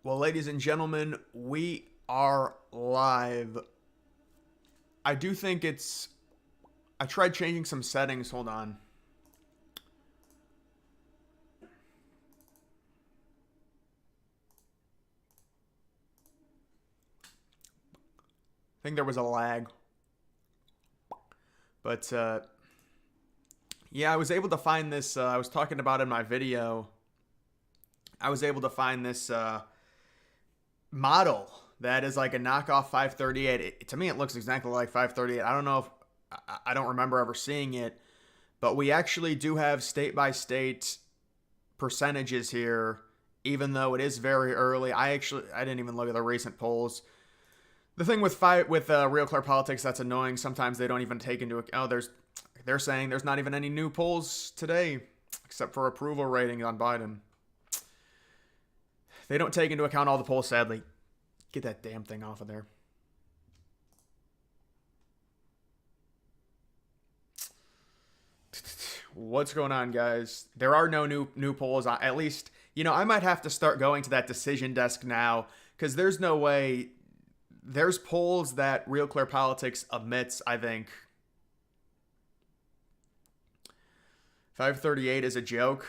Well, ladies and gentlemen, we are live. I do think it's. I tried changing some settings. Hold on. I think there was a lag. But, yeah, I was able to find this. I was talking about in my video. I was able to find this model that is like a knockoff 538. To me, it looks exactly like 538. I don't know if I don't remember ever seeing it, but we actually do have state by state percentages here, even though it is very early. I didn't even look at the recent polls. The thing with Real Clear Politics that's annoying. Sometimes they don't even take into account. They're saying there's not even any new polls today, except for approval rating on Biden. They don't take into account all the polls, sadly. Get that damn thing off of there. What's going on, guys? There are no new polls. At least, I might have to start going to that decision desk now, because there's no way. There's polls that Real Clear Politics omits, I think. 538 is a joke.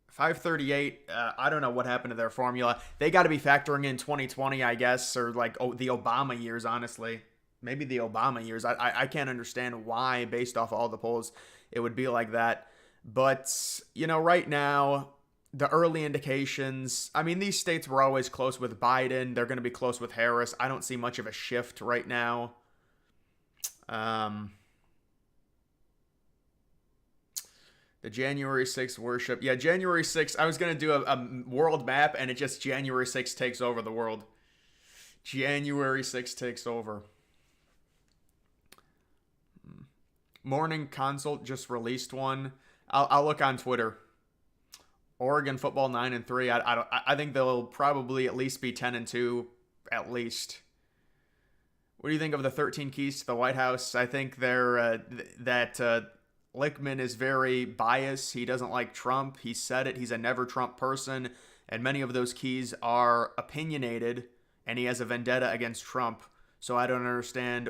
538, I don't know what happened to their formula. They got to be factoring in 2020, I guess, or like the Obama years, honestly. Maybe the Obama years. I can't understand why, based off all the polls, it would be like that. But, right now, the early indications, these states were always close with Biden. They're going to be close with Harris. I don't see much of a shift right now. The January 6th worship. Yeah, January 6th. I was going to do a world map, and it just January 6th takes over the world. January 6th takes over. Morning Consult just released one. I'll look on Twitter. Oregon football 9-3. I think they'll probably at least be 10-2, at least. What do you think of the 13 keys to the White House? I think that Lichtman is very biased. He doesn't like Trump. He said it. He's a never Trump person, and many of those keys are opinionated, and he has a vendetta against Trump. So I don't understand.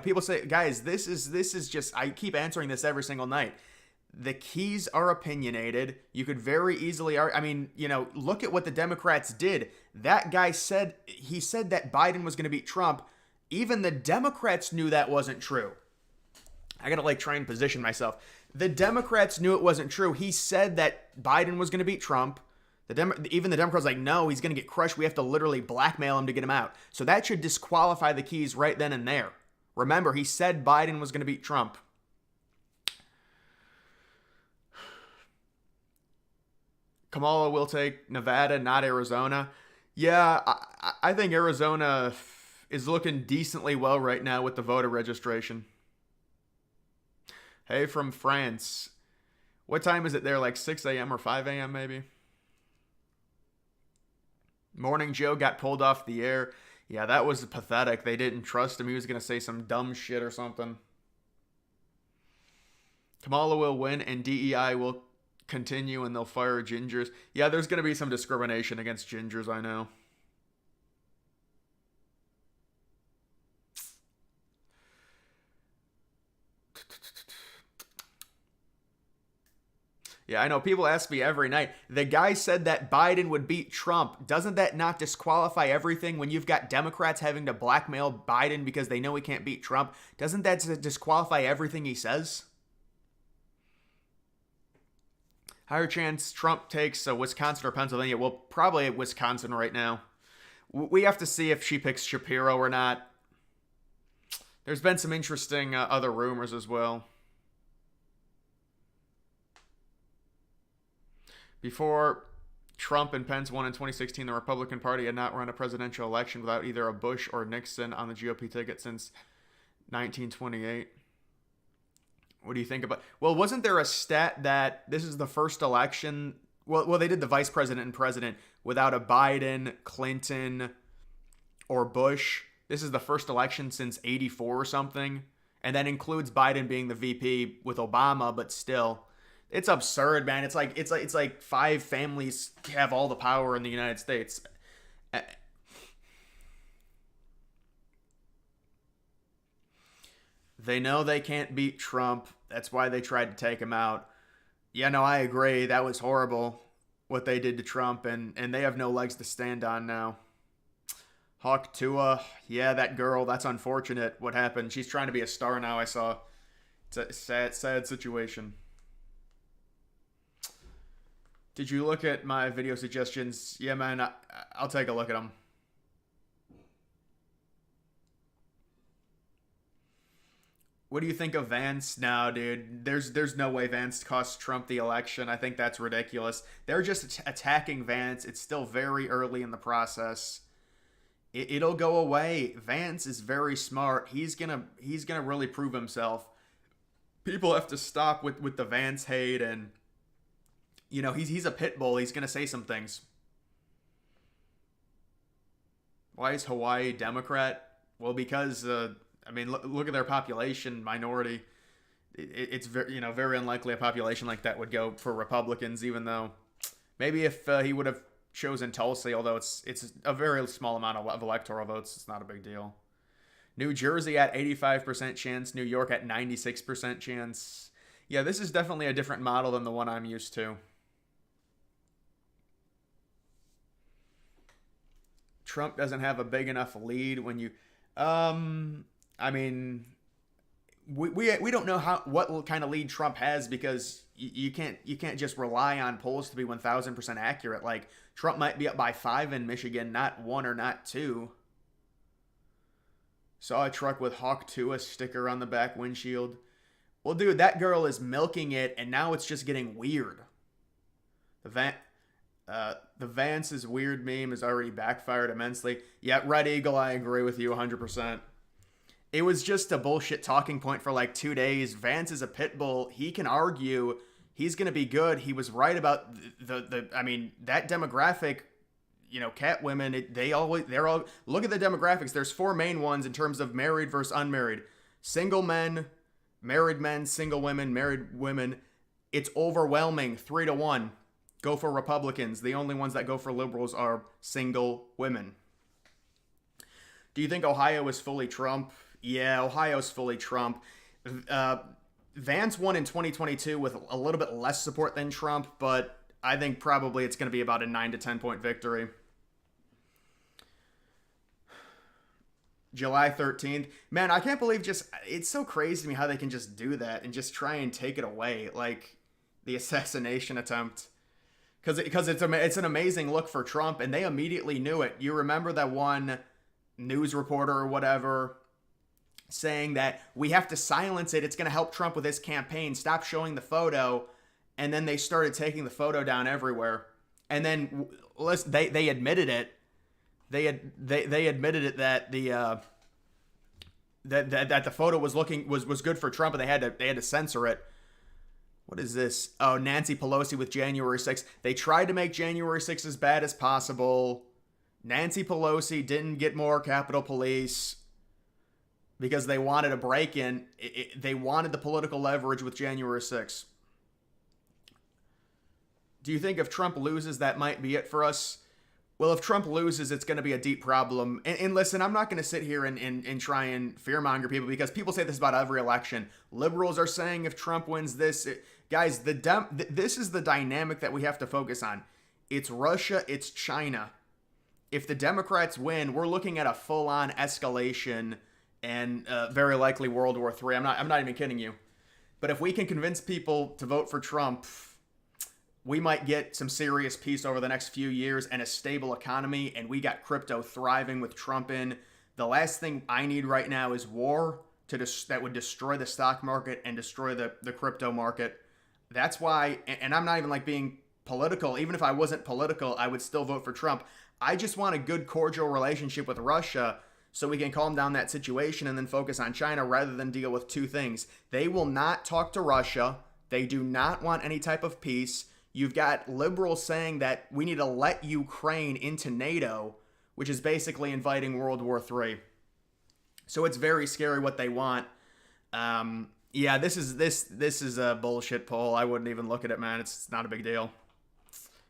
People say, guys, this is just. I keep answering this every single night. The keys are opinionated. You could very easily, look at what the Democrats did. That guy said that Biden was going to beat Trump. Even the Democrats knew that wasn't true. I gotta try and position myself. The Democrats knew it wasn't true. He said that Biden was going to beat Trump. Even the Democrats no, he's going to get crushed. We have to literally blackmail him to get him out. So that should disqualify the keys right then and there. Remember, he said Biden was going to beat Trump. Kamala will take Nevada, not Arizona. Yeah, I think Arizona is looking decently well right now with the voter registration. Hey, from France. What time is it there? Like 6 a.m. or 5 a.m. maybe? Morning Joe got pulled off the air. Yeah, that was pathetic. They didn't trust him. He was going to say some dumb shit or something. Kamala will win and DEI will continue and they'll fire gingers. Yeah, there's going to be some discrimination against gingers, I know. Yeah, I know. People ask me every night. The guy said that Biden would beat Trump. Doesn't that not disqualify everything when you've got Democrats having to blackmail Biden because they know he can't beat Trump? Doesn't that disqualify everything he says? Higher chance Trump takes Wisconsin or Pennsylvania. Well, probably Wisconsin right now. We have to see if she picks Shapiro or not. There's been some interesting other rumors as well. Before Trump and Pence won in 2016, the Republican Party had not run a presidential election without either a Bush or Nixon on the GOP ticket since 1928. What do you think about? Well, wasn't there a stat that this is the first election? Well, they did the vice president and president without a Biden, Clinton, or Bush. This is the first election since '84 or something, and that includes Biden being the VP with Obama. But still, it's absurd, man. It's like 5 families have all the power in the United States. They know they can't beat Trump. That's why they tried to take him out. Yeah, no, I agree. That was horrible what they did to Trump, and they have no legs to stand on now. Hawk Tua, yeah, that girl, that's unfortunate what happened. She's trying to be a star now, I saw. It's a sad situation. Did you look at my video suggestions? Yeah, man, I'll take a look at them. What do you think of Vance now, dude? There's no way Vance cost Trump the election. I think that's ridiculous. They're just attacking Vance. It's still very early in the process. It'll go away. Vance is very smart. He's gonna really prove himself. People have to stop with the Vance hate, and he's a pit bull. He's gonna say some things. Why is Hawaii Democrat? Well, because look at their population minority. It's very very unlikely a population like that would go for Republicans. Even though maybe if he would have chosen Tulsi, although it's a very small amount of electoral votes, it's not a big deal. New Jersey at 85% chance, New York at 96% chance. Yeah, this is definitely a different model than the one I'm used to. Trump doesn't have a big enough lead when you I mean, we don't know what kind of lead Trump has, because you can't just rely on polls to be 1000% accurate. Like, Trump might be up by 5 in Michigan, not 1 or not 2. Saw a truck with Hawk Tua sticker on the back windshield. Well, dude, that girl is milking it, and now it's just getting weird. The Vance's weird meme has already backfired immensely. Yeah, Red Eagle, I agree with you 100%. It was just a bullshit talking point for like 2 days. Vance is a pit bull. He can argue. He's going to be good. He was right about that demographic, cat women, they're all, look at the demographics. There's 4 main ones in terms of married versus unmarried. Single men, single women, married women. It's overwhelming, 3-1. Go for Republicans. The only ones that go for liberals are single women. Do you think Ohio is fully Trump? Yeah, Ohio's fully Trump. Vance won in 2022 with a little bit less support than Trump, but I think probably it's going to be about a 9 to 10 point victory. July 13th. Man, I can't believe it's so crazy to me how they can just do that and just try and take it away, like the assassination attempt. Because it's an amazing look for Trump, and they immediately knew it. You remember that one news reporter or whatever saying that we have to silence it. It's going to help Trump with his campaign. Stop showing the photo. And then they started taking the photo down everywhere. And then they admitted it. They admitted it that that the photo was good for Trump, and they had to censor it. What is this? Oh, Nancy Pelosi with January 6th. They tried to make January 6th as bad as possible. Nancy Pelosi didn't get more Capitol Police because they wanted a break-in. They wanted the political leverage with January 6th. Do you think if Trump loses, that might be it for us? Well, if Trump loses, it's going to be a deep problem. And listen, I'm not going to sit here and try and fearmonger people, because people say this about every election. Liberals are saying if Trump wins this... Guys, this is the dynamic that we have to focus on. It's Russia, it's China. If the Democrats win, we're looking at a full-on escalation and very likely World War III. I'm not even kidding you. But if we can convince people to vote for Trump, we might get some serious peace over the next few years and a stable economy, and we got crypto thriving with Trump in. The last thing I need right now is war that would destroy the stock market and destroy the crypto market. That's why, and I'm not even like being political. Even if I wasn't political, I would still vote for Trump. I just want a good, cordial relationship with Russia so we can calm down that situation and then focus on China rather than deal with 2 things. They will not talk to Russia. They do not want any type of peace. You've got liberals saying that we need to let Ukraine into NATO, which is basically inviting World War III. So it's very scary what they want. Yeah, this is a bullshit poll. I wouldn't even look at it, man. It's not a big deal.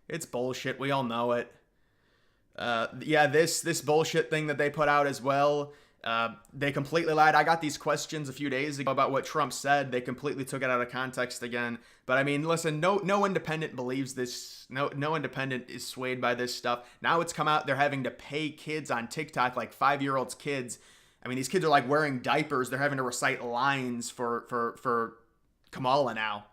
It's bullshit. We all know it. Yeah, this bullshit thing that they put out as well. They completely lied. I got these questions a few days ago about what Trump said. They completely took it out of context again. But I mean, listen, no independent believes this. No independent is swayed by this stuff. Now it's come out they're having to pay kids on TikTok, like 5-year-olds kids. I mean, these kids are like wearing diapers. They're having to recite lines for Kamala now.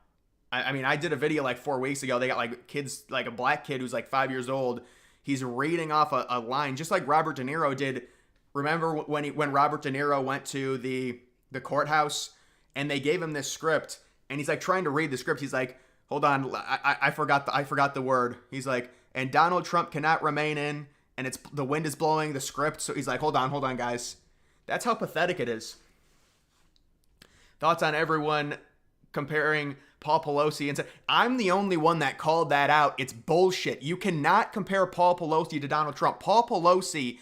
I mean, I did a video like 4 weeks ago. They got like kids, like a black kid who's like 5 years old. He's reading off a line, just like Robert De Niro did. Remember when Robert De Niro went to the courthouse and they gave him this script and he's like trying to read the script. He's like, hold on, I forgot the word. He's like, and Donald Trump cannot remain in, and the wind is blowing the script. So he's like, hold on, guys. That's how pathetic it is. Thoughts on everyone comparing Paul Pelosi and said, I'm the only one that called that out. It's bullshit. You cannot compare Paul Pelosi to Donald Trump. Paul Pelosi,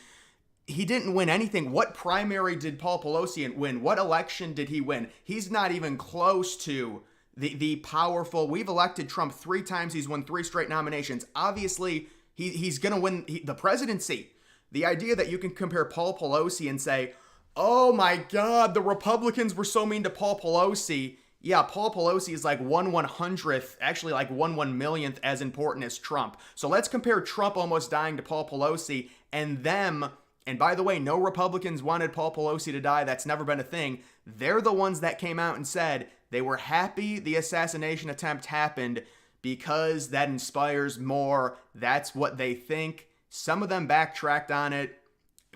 he didn't win anything. What primary did Paul Pelosi win? What election did he win? He's not even close to the powerful. We've elected Trump 3 times. He's won 3 straight nominations. Obviously, he's going to win the presidency. The idea that you can compare Paul Pelosi and say, oh my God, the Republicans were so mean to Paul Pelosi. Yeah, Paul Pelosi is like 1/100th, actually like 1/1,000,000th as important as Trump. So let's compare Trump almost dying to Paul Pelosi and them. And by the way, no Republicans wanted Paul Pelosi to die. That's never been a thing. They're the ones that came out and said they were happy the assassination attempt happened because that inspires more. That's what they think. Some of them backtracked on it.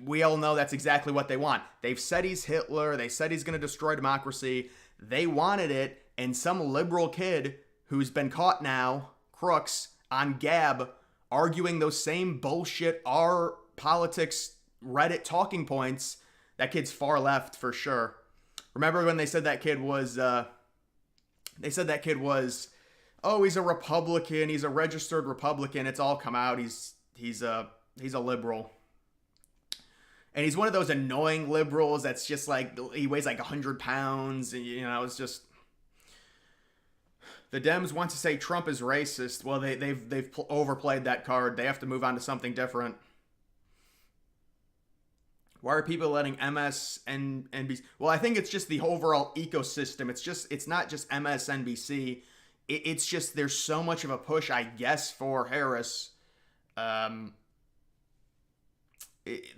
We all know that's exactly what they want. They've said he's Hitler. They said he's going to destroy democracy. They wanted it, and some liberal kid who's been caught now, crooks, on Gab, arguing those same bullshit R politics Reddit talking points. That kid's far left for sure. Remember when they said that kid was, oh, he's a Republican, he's a registered Republican. It's all come out. He's a liberal. And he's one of those annoying liberals that's just like, he weighs like 100 pounds. And, you know, it's just, the Dems want to say Trump is racist. Well, they've overplayed that card. They have to move on to something different. Why are people letting MSNBC? Well, I think it's just the overall ecosystem. It's not just MSNBC. It's just there's so much of a push, I guess, for Harris.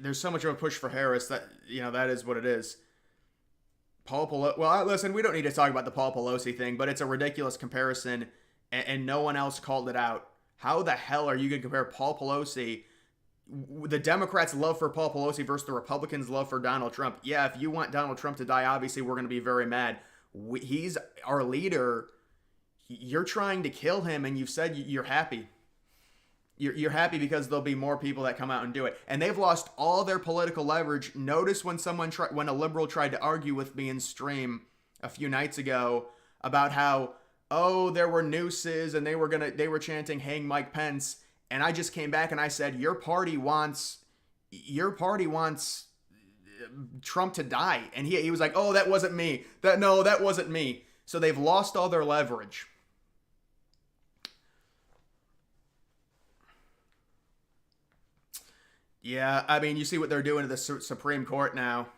There's so much of a push for Harris that, you know, that is what it is. Paul Pelosi. Well, listen, we don't need to talk about the Paul Pelosi thing, but it's a ridiculous comparison, and no one else called it out. How the hell are you going to compare Paul Pelosi? The Democrats' love for Paul Pelosi versus the Republicans' love for Donald Trump. Yeah, if you want Donald Trump to die, obviously we're going to be very mad. He's our leader. You're trying to kill him, and you've said you're happy. You're happy because there'll be more people that come out and do it. And they've lost all their political leverage. Notice when when a liberal tried to argue with me in stream a few nights ago about how, oh, there were nooses and they were chanting hang Mike Pence. And I just came back and I said, your party wants Trump to die. And he was like, oh, that wasn't me. That wasn't me. So they've lost all their leverage. Yeah, I mean, you see what they're doing to the Supreme Court now.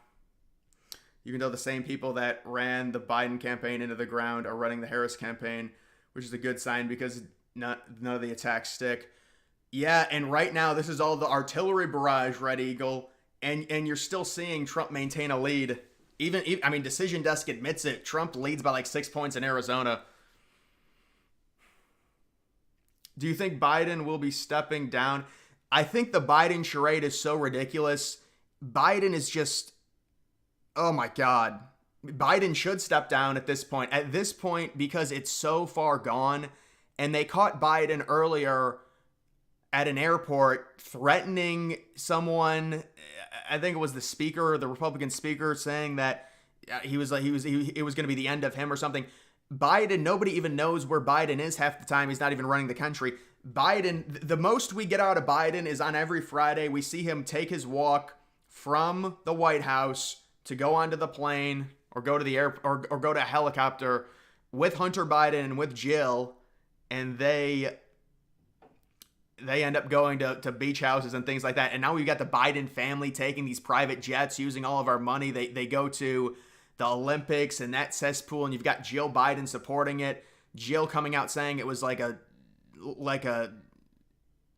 Even though the same people that ran the Biden campaign into the ground are running the Harris campaign, which is a good sign because none of the attacks stick. Yeah, and right now, this is all the artillery barrage, Red Eagle, and you're still seeing Trump maintain a lead. Even I mean, Decision Desk admits it. Trump leads by like 6 points in Arizona. Do you think Biden will be stepping down? I think the Biden charade is so ridiculous. Biden is just, oh my God. Biden should step down at this point. At this point, because it's so far gone, and they caught Biden earlier at an airport threatening someone. I think it was the speaker, the Republican speaker, saying that it was going to be the end of him or something. Biden, nobody even knows where Biden is half the time. He's not even running the country. Biden, the most we get out of Biden is on every Friday, we see him take his walk from the White House to go onto the plane or go to the air or go to a helicopter with Hunter Biden and with Jill, and they they end up going to beach houses and things like that. And now we've got the Biden family taking these private jets, using all of our money. They go to the Olympics and that cesspool, and you've got Jill Biden supporting it. Jill coming out saying it was like a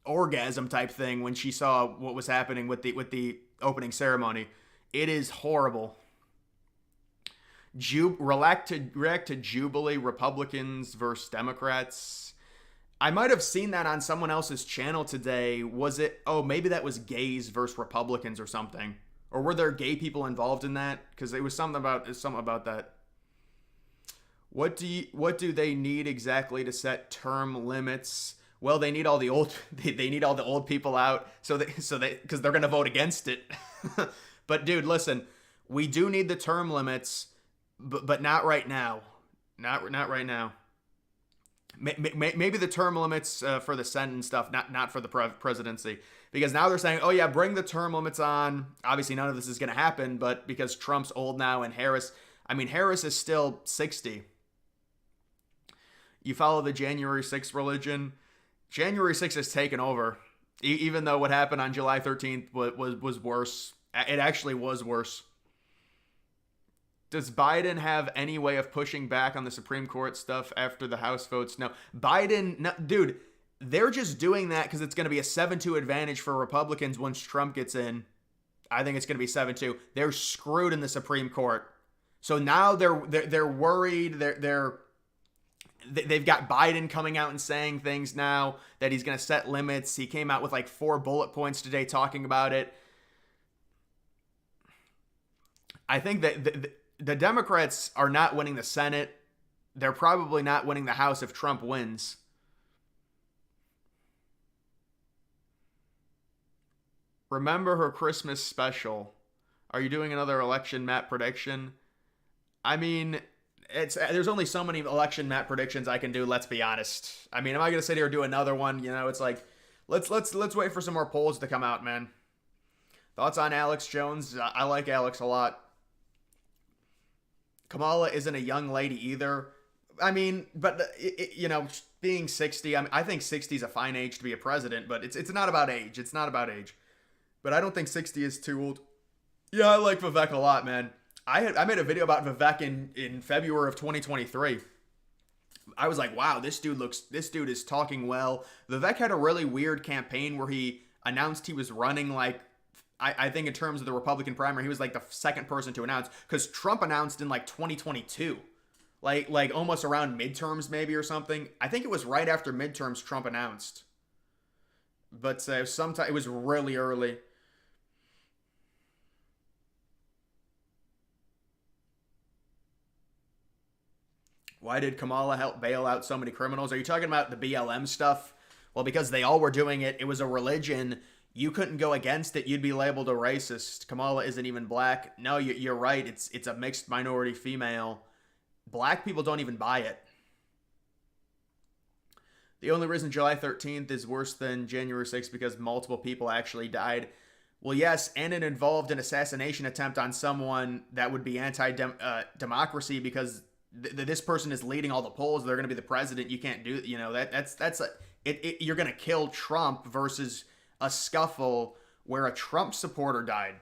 orgasm type thing when she saw what was happening with the opening ceremony. It is horrible. React to Jubilee, Republicans versus Democrats. I might have seen that on someone else's channel today. Was it? Oh, maybe that was gays versus Republicans or something. Or were there gay people involved in that? Because it was something about that. What do they need exactly to set term limits? Well, they need all the old they need all the old people out so they because they're gonna vote against it. But dude, listen, we do need the term limits, but not right now. Not right now. Maybe the term limits for the Senate and stuff, not for the presidency, because now they're saying, oh yeah, bring the term limits on. Obviously, none of this is going to happen, but because Trump's old now and Harris is still 60. You follow the January 6th religion. January 6th has taken over, even though what happened on July 13th was worse. It actually was worse. Does Biden have any way of pushing back on the Supreme Court stuff after the House votes? No. Dude, they're just doing that because it's going to be a 7-2 advantage for Republicans once Trump gets in. I think it's going to be 7-2. They're screwed in the Supreme Court. So now they're worried. They've got Biden coming out and saying things now that he's going to set limits. He came out with like 4 bullet points today talking about it. I think that the Democrats are not winning the Senate. They're probably not winning the House if Trump wins. Remember her Christmas special. Are you doing another election map prediction? I mean, there's only so many election map predictions I can do, let's be honest. I mean, am I going to sit here and do another one? You know, it's like, let's wait for some more polls to come out, man. Thoughts on Alex Jones? I like Alex a lot. Kamala isn't a young lady either. I mean, but being 60, I think 60 is a fine age to be a president, but it's not about age. It's not about age. But I don't think 60 is too old. Yeah, I like Vivek a lot, man. I made a video about Vivek in February of 2023. I was like, wow, this dude is talking well. Vivek had a really weird campaign where he announced he was running like, I think in terms of the Republican primary, he was like the second person to announce, because Trump announced in like 2022, like almost around midterms maybe or something. I think it was right after midterms Trump announced, but sometime it was really early. Why did Kamala help bail out so many criminals? Are you talking about the BLM stuff? Well, because they all were doing it. It was a religion. You couldn't go against it. You'd be labeled a racist. Kamala isn't even black. No, you're right. It's a mixed minority female. Black people don't even buy it. The only reason July 13th is worse than January 6th because multiple people actually died. Well, yes, and it involved an assassination attempt on someone that would be anti-democracy because this person is leading all the polls. They're going to be the president. You can't do, you're going to kill Trump versus a scuffle where a Trump supporter died.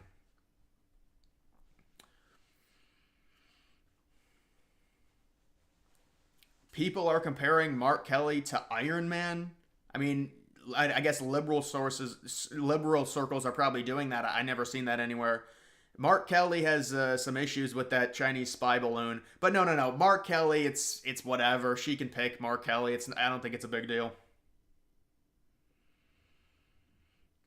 People are comparing Mark Kelly to Iron Man. I mean, I guess liberal circles are probably doing that. I never seen that anywhere. Mark Kelly has some issues with that Chinese spy balloon, but no. Mark Kelly, it's whatever. She can pick Mark Kelly. I don't think it's a big deal.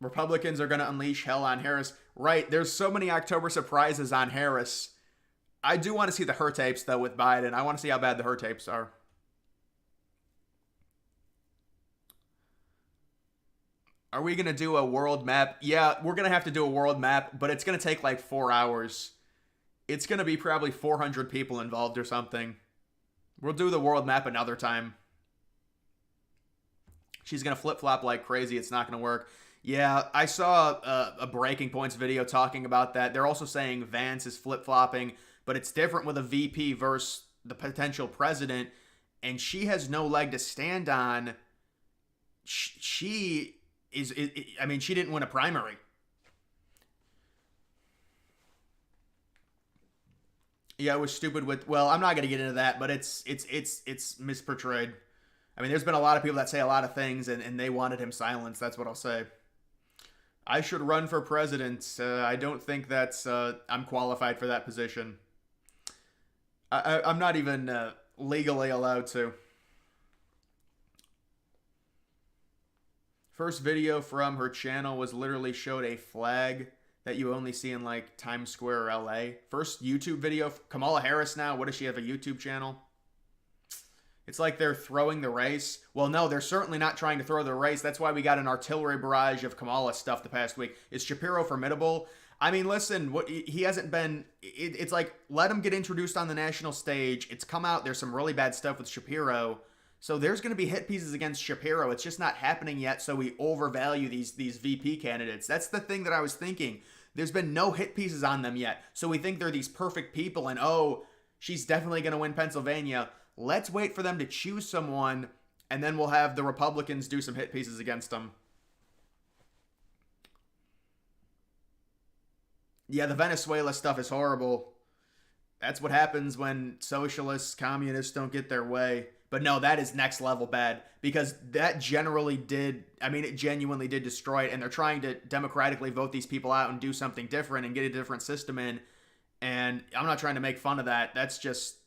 Republicans are going to unleash hell on Harris. Right, there's so many October surprises on Harris. I do want to see the her tapes, though, with Biden. I want to see how bad the her tapes are. Are we going to do a world map? Yeah, we're going to have to do a world map, but it's going to take like 4 hours. It's going to be probably 400 people involved or something. We'll do the world map another time. She's going to flip-flop like crazy. It's not going to work. Yeah, I saw a Breaking Points video talking about that. They're also saying Vance is flip-flopping, but it's different with a VP versus the potential president, and she has no leg to stand on. She I mean, she didn't win a primary. Yeah, it was stupid with. Well, I'm not going to get into that, but it's misportrayed. I mean, there's been a lot of people that say a lot of things, and they wanted him silenced. That's what I'll say. I should run for president. I don't think that's I'm qualified for that position. I'm not even legally allowed to. First video from her channel was literally showed a flag that you only see in like Times Square or LA. First YouTube video, Kamala Harris now. What does she have, a YouTube channel? It's like they're throwing the race. Well, no, they're certainly not trying to throw the race. That's why we got an artillery barrage of Kamala stuff the past week. Is Shapiro formidable? I mean, listen, what he hasn't been. It's like, let him get introduced on the national stage. It's come out. There's some really bad stuff with Shapiro. So there's going to be hit pieces against Shapiro. It's just not happening yet, so we overvalue these VP candidates. That's the thing that I was thinking. There's been no hit pieces on them yet, so we think they're these perfect people, and oh, she's definitely going to win Pennsylvania. Let's wait for them to choose someone, and then we'll have the Republicans do some hit pieces against them. Yeah, the Venezuela stuff is horrible. That's what happens when socialists, communists don't get their way. But no, that is next level bad, because that generally did, I mean, it genuinely did destroy it, and they're trying to democratically vote these people out and do something different and get a different system in, and I'm not trying to make fun of that. That's just,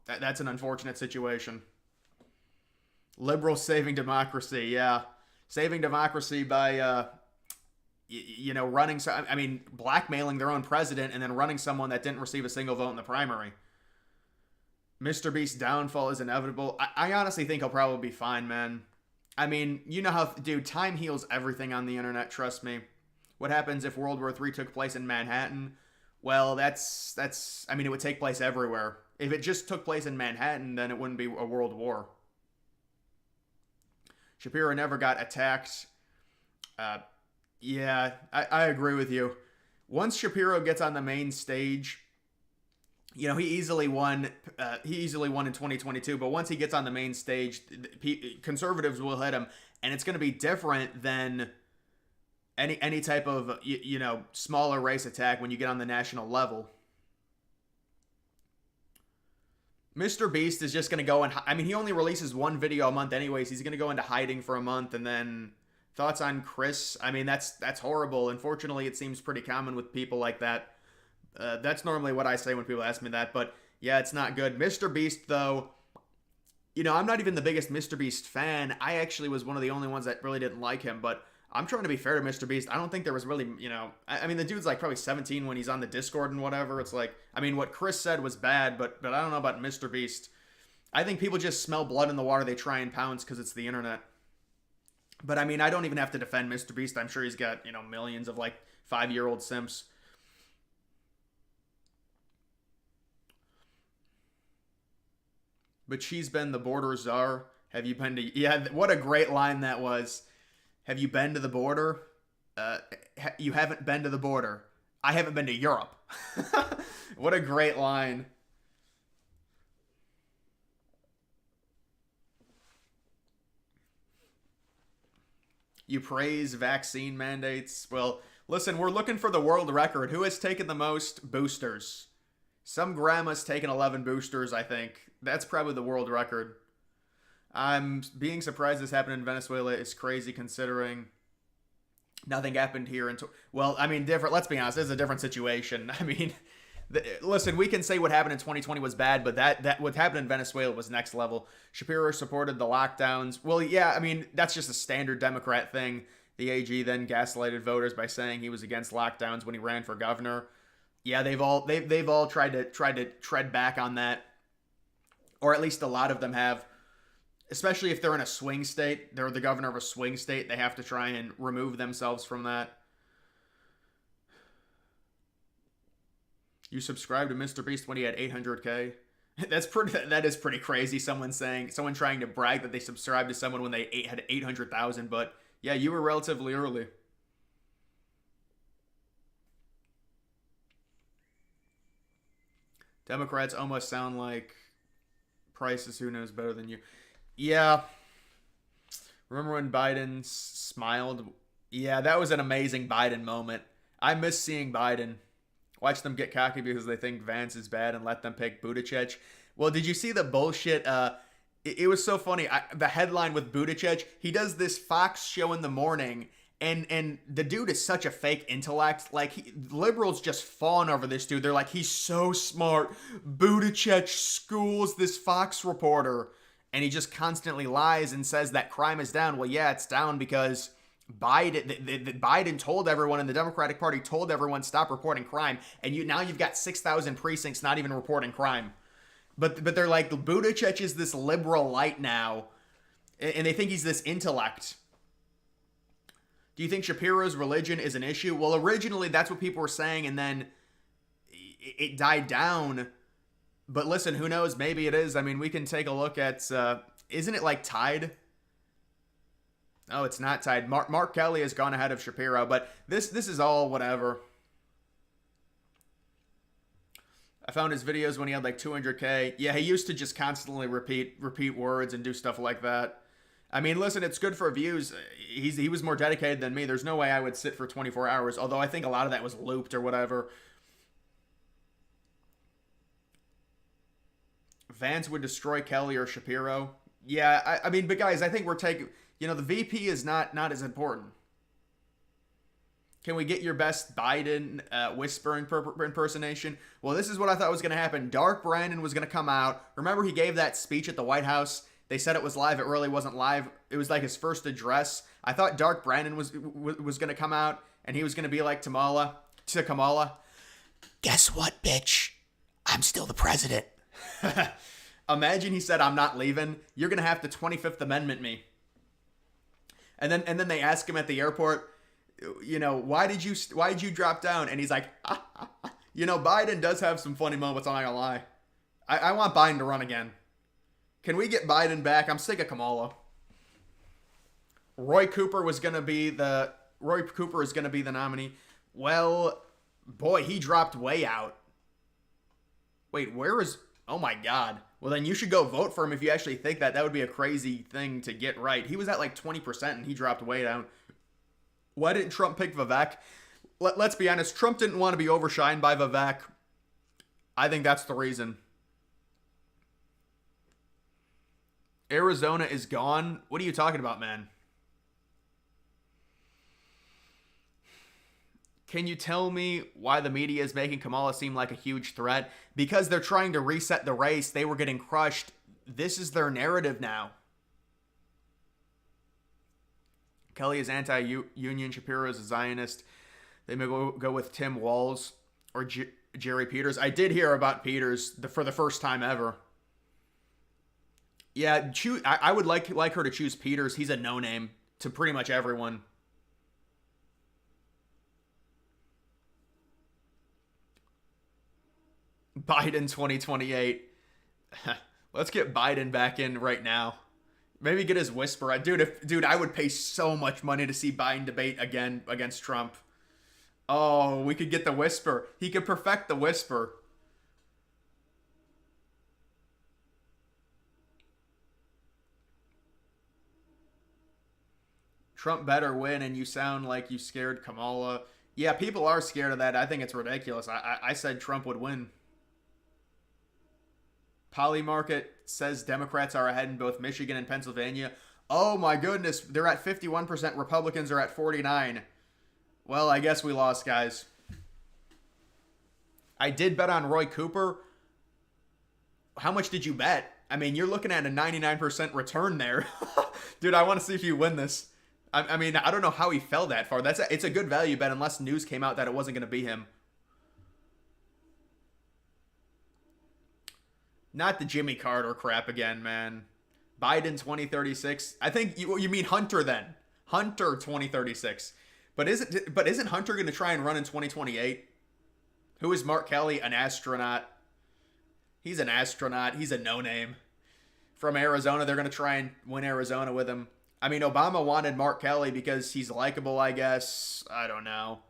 that's an unfortunate situation. Liberals saving democracy, yeah. Saving democracy by, running, I mean, blackmailing their own president and then running someone that didn't receive a single vote in the primary. Mr. Beast's downfall is inevitable. I honestly think he'll probably be fine, man. I mean, you know how, dude, time heals everything on the internet, trust me. What happens if World War III took place in Manhattan? Well, that's, I mean, it would take place everywhere. If it just took place in Manhattan, then it wouldn't be a world war. Shapiro never got attacked. Yeah, I agree with you. Once Shapiro gets on the main stage, you know, he easily won in 2022, but once he gets on the main stage, conservatives will hit him, and it's going to be different than any type of, smaller race attack when you get on the national level. Mr. Beast is just going to go and, I mean, he only releases one video a month anyways. He's going to go into hiding for a month, and then thoughts on Chris? I mean, that's horrible. Unfortunately, it seems pretty common with people like that. That's normally what I say when people ask me that, but yeah, it's not good. Mr. Beast, though, I'm not even the biggest Mr. Beast fan. I actually was one of the only ones that really didn't like him, but I'm trying to be fair to Mr. Beast. I don't think there was really, I mean, the dude's like probably 17 when he's on the Discord and whatever. It's like, I mean, what Chris said was bad, but I don't know about Mr. Beast. I think people just smell blood in the water. They try and pounce because it's the internet. But I mean, I don't even have to defend Mr. Beast. I'm sure he's got, millions of like 5-year-old simps. But she's been the border czar. Have you been to... Yeah, what a great line that was. Have you been to the border? You haven't been to the border. I haven't been to Europe. What a great line. You praise vaccine mandates. Well, listen, we're looking for the world record. Who has taken the most boosters? Some grandma's taken 11 boosters, I think. That's probably the world record. I'm being surprised this happened in Venezuela. It's crazy considering nothing happened here. Well, I mean, different. Let's be honest. This is a different situation. I mean, listen, we can say what happened in 2020 was bad, but that what happened in Venezuela was next level. Shapiro supported the lockdowns. Well, yeah, I mean, that's just a standard Democrat thing. The AG then gaslighted voters by saying he was against lockdowns when he ran for governor. Yeah, they've all tried to tread back on that, or at least a lot of them have. Especially if they're in a swing state, they're the governor of a swing state. They have to try and remove themselves from that. You subscribed to Mr. Beast when he had 800K. That is pretty crazy. Someone trying to brag that they subscribed to someone when they had 800,000. But yeah, you were relatively early. Democrats almost sound like Prices. Who knows better than you? Yeah. Remember when Biden smiled? Yeah, that was an amazing Biden moment. I miss seeing Biden. Watch them get cocky because they think Vance is bad and let them pick Buttigieg. Well, did you see the bullshit? It was so funny. The headline with Buttigieg, he does this Fox show in the morning, and the dude is such a fake intellect. Like liberals just fawn over this dude. They're like, he's so smart. Buttigieg schools this Fox reporter, and he just constantly lies and says that crime is down. Well, yeah, it's down because Biden told everyone, and the Democratic Party told everyone, stop reporting crime, and now you've got 6,000 precincts not even reporting crime. But they're like, Buttigieg is this liberal light now, and they think he's this intellect. Do you think Shapiro's religion is an issue? Well, originally that's what people were saying, and then it died down. But listen, who knows? Maybe it is. I mean, we can take a look at, isn't it like tied? Oh, it's not tied. Mark Kelly has gone ahead of Shapiro, but this is all whatever. I found his videos when he had like 200K. Yeah, he used to just constantly repeat words and do stuff like that. I mean, listen, it's good for views. He was more dedicated than me. There's no way I would sit for 24 hours, although I think a lot of that was looped or whatever. Vance would destroy Kelly or Shapiro. Yeah, I mean, but guys, I think we're taking... the VP is not as important. Can we get your best Biden whisper impersonation? Well, this is what I thought was going to happen. Dark Brandon was going to come out. Remember, he gave that speech at the White House. They said it was live. It really wasn't live. It was like his first address. I thought Dark Brandon was going to come out, and he was going to be like Kamala. Guess what, bitch? I'm still the president. Imagine he said, I'm not leaving. You're going to have to 25th Amendment me. And then they ask him at the airport, why did you drop down? And he's like, Biden does have some funny moments, I'm not gonna lie. I want Biden to run again. Can we get Biden back? I'm sick of Kamala. Roy Cooper is gonna be the nominee. Well, boy, he dropped way out. Wait, oh my God. Well, then you should go vote for him if you actually think that. That would be a crazy thing to get right. He was at like 20% and he dropped way down. Why didn't Trump pick Vivek? Let's be honest. Trump didn't want to be overshined by Vivek. I think that's the reason. Arizona is gone? What are you talking about, man? Can you tell me why the media is making Kamala seem like a huge threat? Because they're trying to reset the race. They were getting crushed. This is their narrative now. Kelly is anti-union. Shapiro is a Zionist. They may go with Tim Walz or Jerry Peters. I did hear about Peters for the first time ever. Yeah, I would like her to choose Peters. He's a no-name to pretty much everyone. Biden 2028. Let's get Biden back in right now. Maybe get his whisper. Dude, I would pay so much money to see Biden debate again against Trump. Oh, we could get the whisper. He could perfect the whisper. Trump better win, and you sound like you scared Kamala. Yeah, people are scared of that. I think it's ridiculous. I said Trump would win. Polymarket says Democrats are ahead in both Michigan and Pennsylvania. Oh my goodness, they're at 51%. Republicans are at 49%. Well, I guess we lost, guys. I did bet on Roy Cooper. How much did you bet? I mean, you're looking at a 99% return there. Dude, I want to see if you win this. I mean, I don't know how he fell that far. It's a good value bet unless news came out that it wasn't going to be him. Not the Jimmy Carter crap again, man. Biden 2036. I think you mean Hunter then. Hunter 2036. But isn't Hunter going to try and run in 2028? Who is Mark Kelly? An astronaut. He's an astronaut. He's a no-name. From Arizona, they're going to try and win Arizona with him. I mean, Obama wanted Mark Kelly because he's likable, I guess. I don't know.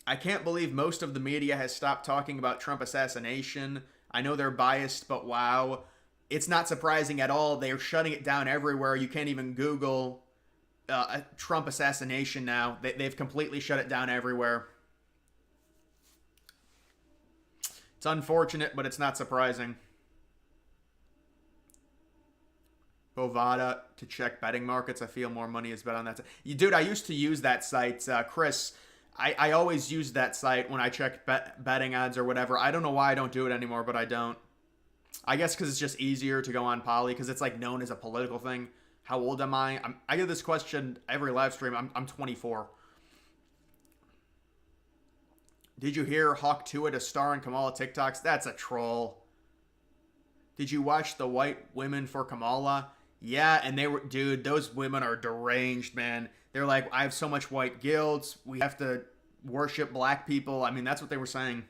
I can't believe most of the media has stopped talking about Trump assassination. I know they're biased, but wow. it's not surprising at all. They're shutting it down everywhere. You can't even Google a Trump assassination now. They've completely shut it down everywhere. It's unfortunate, but it's not surprising. Bovada to check betting markets. I feel more money is bet on that. Dude, I used to use that site. Chris, I always use that site when I check betting odds or whatever. I don't know why I don't do it anymore, but I don't. I guess because it's just easier to go on Poly because it's like known as a political thing. How old am I? I get this question every live stream. I'm 24. Did you hear Hawk Tuah to star in Kamala TikToks? That's a troll. Did you watch The White Women for Kamala? Yeah, and they were, dude, those women are deranged, man. They're like, I have so much white guilt. We have to worship black people. I mean, that's what they were saying.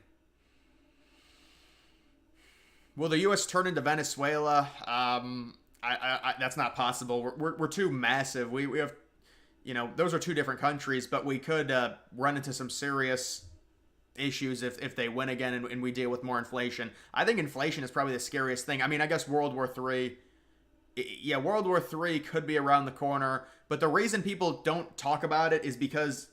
Will the U.S. turn into Venezuela? That's not possible. We're too massive. We have, those are two different countries, but we could run into some serious issues if they win again and we deal with more inflation. I think inflation is probably the scariest thing. I mean, I guess World War III. Yeah, World War III could be around the corner, but the reason people don't talk about it is because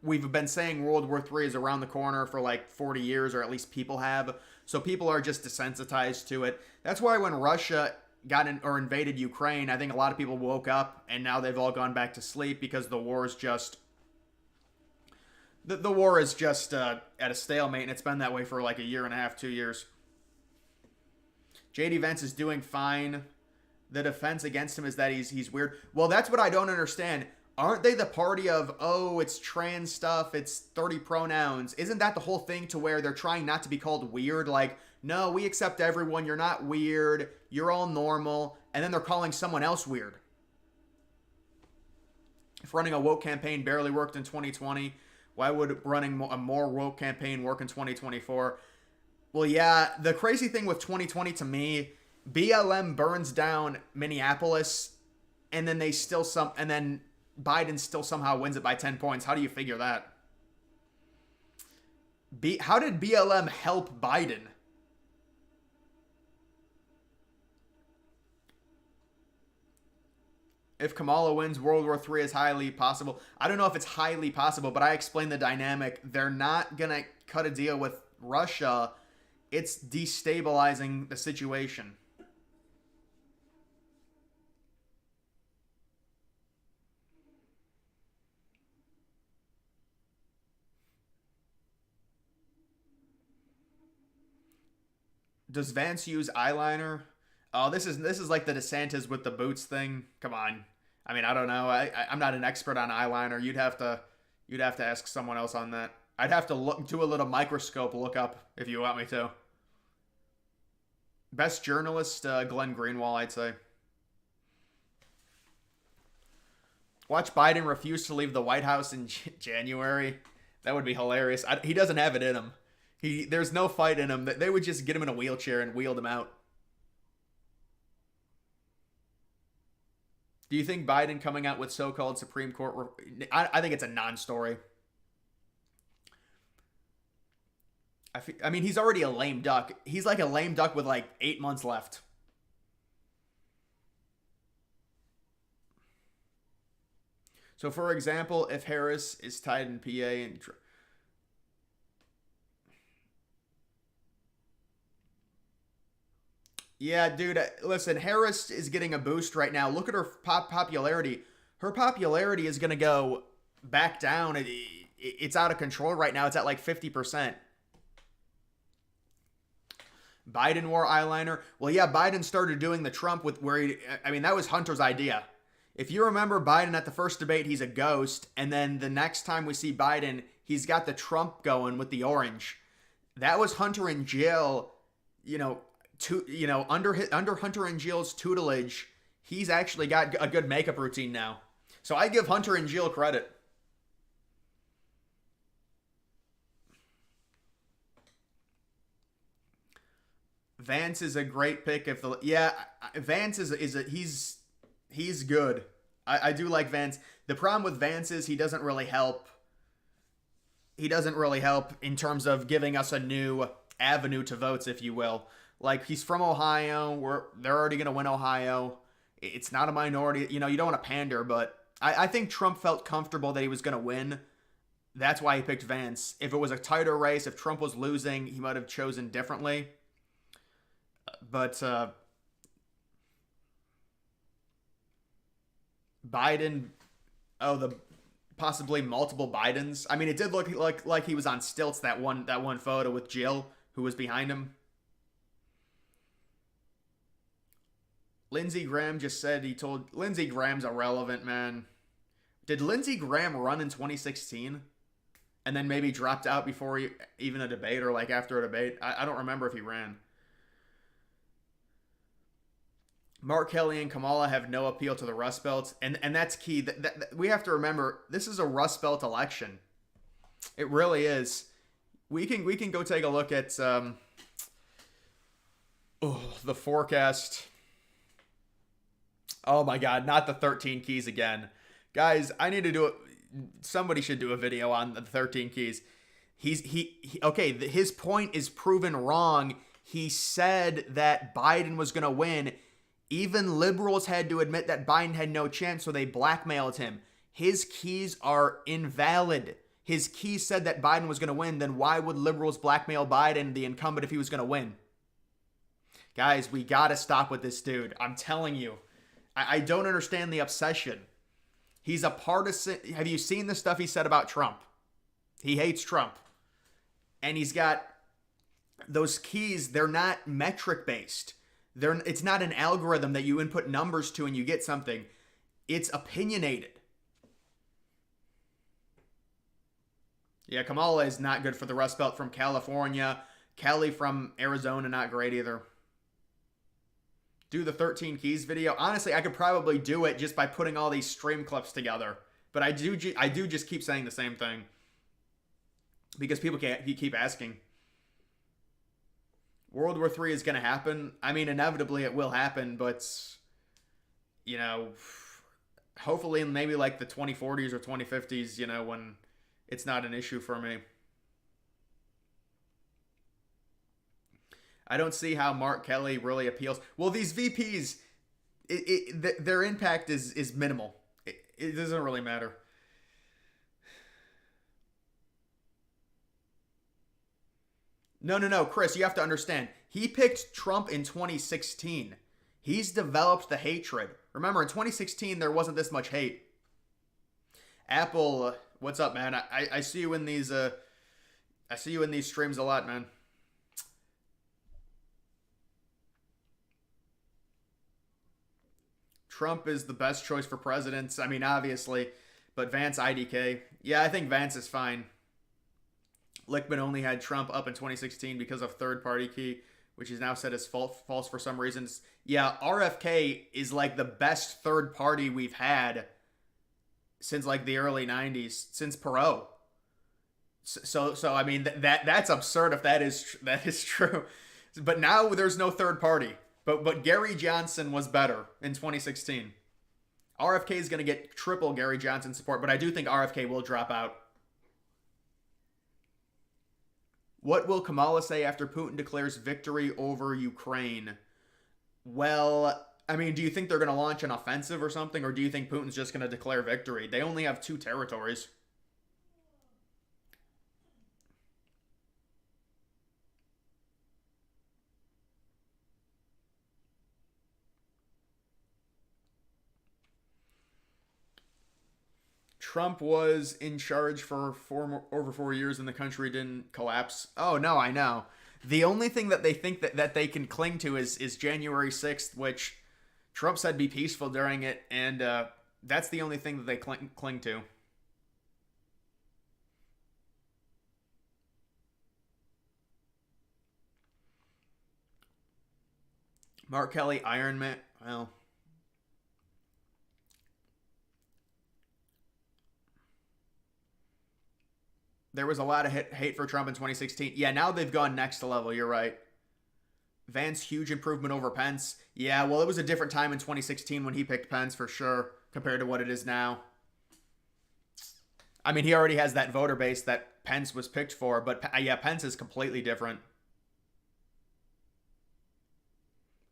we've been saying World War III is around the corner for like 40 years, or at least people have. So people are just desensitized to it. That's why when Russia got in or invaded Ukraine, I think a lot of people woke up and now they've all gone back to sleep because the war is just the war is just at a stalemate, and it's been that way for like a year and a half, 2 years. JD Vance is doing fine. The defense against him is that he's weird. Well, that's what I don't understand. Aren't they the party of, oh, it's trans stuff, it's 30 pronouns? Isn't that the whole thing to where they're trying not to be called weird? Like, no, we accept everyone. You're not weird. You're all normal. And then they're calling someone else weird. If running a woke campaign barely worked in 2020, why would running a more woke campaign work in 2024? Well, yeah, the crazy thing with 2020 to me, BLM burns down Minneapolis, and then Biden still somehow wins it by 10 points. How do you figure that? How did BLM help Biden? If Kamala wins, World War III is highly possible. I don't know if it's highly possible, but I explained the dynamic. They're not going to cut a deal with Russia. It's destabilizing the situation. Does Vance use eyeliner? Oh, this is like the DeSantis with the boots thing. Come on. I mean, I don't know. I'm not an expert on eyeliner. You'd have to ask someone else on that. I'd have to do a little microscope look up if you want me to. Best journalist, Glenn Greenwald, I'd say. Watch Biden refuse to leave the White House in January. That would be hilarious. He doesn't have it in him. There's no fight in him. They would just get him in a wheelchair and wheeled him out. Do you think Biden coming out with so-called Supreme Court... I think it's a non-story. I mean, he's already a lame duck. He's like a lame duck with like 8 months left. So, for example, if Harris is tied in PA and... Yeah, dude, listen, Harris is getting a boost right now. Look at her popularity. Her popularity is going to go back down. It's out of control right now. It's at like 50%. Biden wore eyeliner. Well, yeah, Biden started doing the Trump with that was Hunter's idea. If you remember Biden at the first debate, he's a ghost. And then the next time we see Biden, he's got the Trump going with the orange. That was Hunter and Jill, under Hunter and Jill's tutelage, he's actually got a good makeup routine now. So I give Hunter and Jill credit. Vance is a great pick. Vance he's good. I do like Vance. The problem with Vance is he doesn't really help. He doesn't really help in terms of giving us a new avenue to votes, if you will. Like, he's from Ohio. They're already going to win Ohio. It's not a minority. You know, you don't want to pander, but I think Trump felt comfortable that he was going to win. That's why he picked Vance. If it was a tighter race, if Trump was losing, he might have chosen differently. But Biden, the possibly multiple Bidens. I mean, it did look like he was on stilts that one photo with Jill, who was behind him. Lindsey Graham just said Lindsey Graham's irrelevant, man. Did Lindsey Graham run in 2016 and then maybe dropped out before even a debate or like after a debate? I don't remember if he ran. Mark Kelly and Kamala have no appeal to the Rust Belt, and that's key. That we have to remember, this is a Rust Belt election. It really is. We can go take a look at the forecast. Oh my God, not the 13 keys again. Guys, I need to do it. Somebody should do a video on the 13 keys. Okay, his point is proven wrong. He said that Biden was going to win. Even liberals had to admit that Biden had no chance, so they blackmailed him. His keys are invalid. His keys said that Biden was going to win. Then why would liberals blackmail Biden, the incumbent, if he was going to win? Guys, we got to stop with this dude. I'm telling you. I don't understand the obsession. He's a partisan. Have you seen the stuff he said about Trump? He hates Trump. And he's got those keys. They're not metric based. It's not an algorithm that you input numbers to and you get something. It's opinionated. Yeah, Kamala is not good for the Rust Belt from California. Kelly from Arizona, not great either. Do the 13 keys video. Honestly, I could probably do it just by putting all these stream clips together. But I do just keep saying the same thing. Because people keep asking. World War III is going to happen. I mean, inevitably it will happen, but, you know, hopefully in maybe like the 2040s or 2050s, you know, when it's not an issue for me. I don't see how Mark Kelly really appeals. Well, these VPs, their impact is minimal. It doesn't really matter. No, Chris, you have to understand. He picked Trump in 2016. He's developed the hatred. Remember, in 2016, there wasn't this much hate. Apple, what's up, man? I see you in these. I see you in these streams a lot, man. Trump is the best choice for presidents. I mean, obviously, but Vance IDK. Yeah, I think Vance is fine. Lichtman only had Trump up in 2016 because of third-party key, which is now said as false for some reasons. Yeah, RFK is like the best third party we've had since like the early 90s, since Perot. So I mean that's absurd if that is true. But now there's no third party. But Gary Johnson was better in 2016. RFK is going to get triple Gary Johnson support, but I do think RFK will drop out. What will Kamala say after Putin declares victory over Ukraine? Well, I mean, do you think they're going to launch an offensive or something, or do you think Putin's just going to declare victory? They only have 2 territories. Trump was in charge for over 4 years and the country didn't collapse. Oh, no, I know. The only thing that they think that they can cling to is January 6th, which Trump said be peaceful during it, and that's the only thing that they cling to. Mark Kelly, Iron Man. Well, there was a lot of hate for Trump in 2016. Yeah, now they've gone next level. You're right. Vance, huge improvement over Pence. Yeah, well, it was a different time in 2016 when he picked Pence for sure compared to what it is now. I mean, he already has that voter base that Pence was picked for, but yeah, Pence is completely different.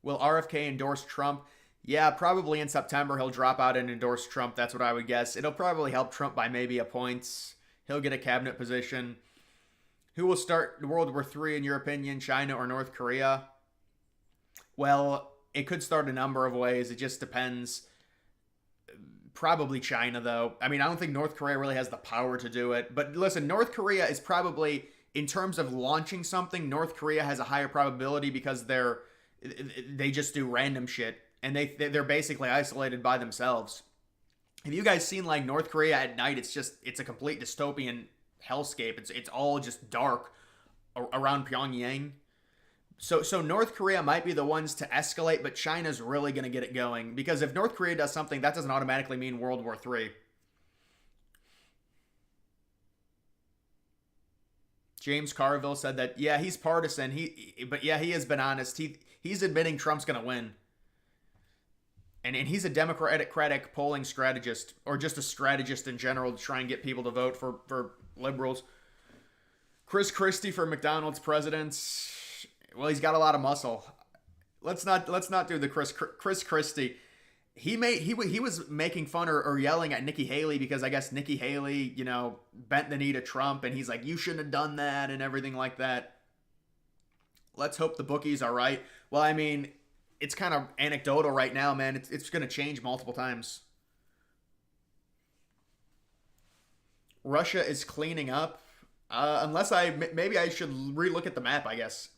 Will RFK endorse Trump? Yeah, probably in September he'll drop out and endorse Trump. That's what I would guess. It'll probably help Trump by maybe a point. He'll get a cabinet position. Who will start World War III in your opinion, China or North Korea? Well, it could start a number of ways. It just depends. Probably China, though. I mean, I don't think North Korea really has the power to do it. But listen, North Korea is probably, in terms of launching something, North Korea has a higher probability because they just do random shit and they're basically isolated by themselves. Have you guys seen like North Korea at night? It's a complete dystopian hellscape. It's all just dark around Pyongyang. So North Korea might be the ones to escalate, but China's really going to get it going. Because if North Korea does something, that doesn't automatically mean World War III. James Carville said that, yeah, he's partisan. But yeah, he has been honest. He's admitting Trump's going to win. And he's a Democratic polling strategist, or just a strategist in general to try and get people to vote for liberals. Chris Christie for McDonald's presidents. Well, he's got a lot of muscle. Let's not do the Chris Christie. He was making fun or yelling at Nikki Haley because I guess Nikki Haley, bent the knee to Trump, and he's like, you shouldn't have done that and everything like that. Let's hope the bookies are right. Well, I mean, it's kind of anecdotal right now, man. It's going to change multiple times. Russia is cleaning up. Maybe I should relook at the map, I guess.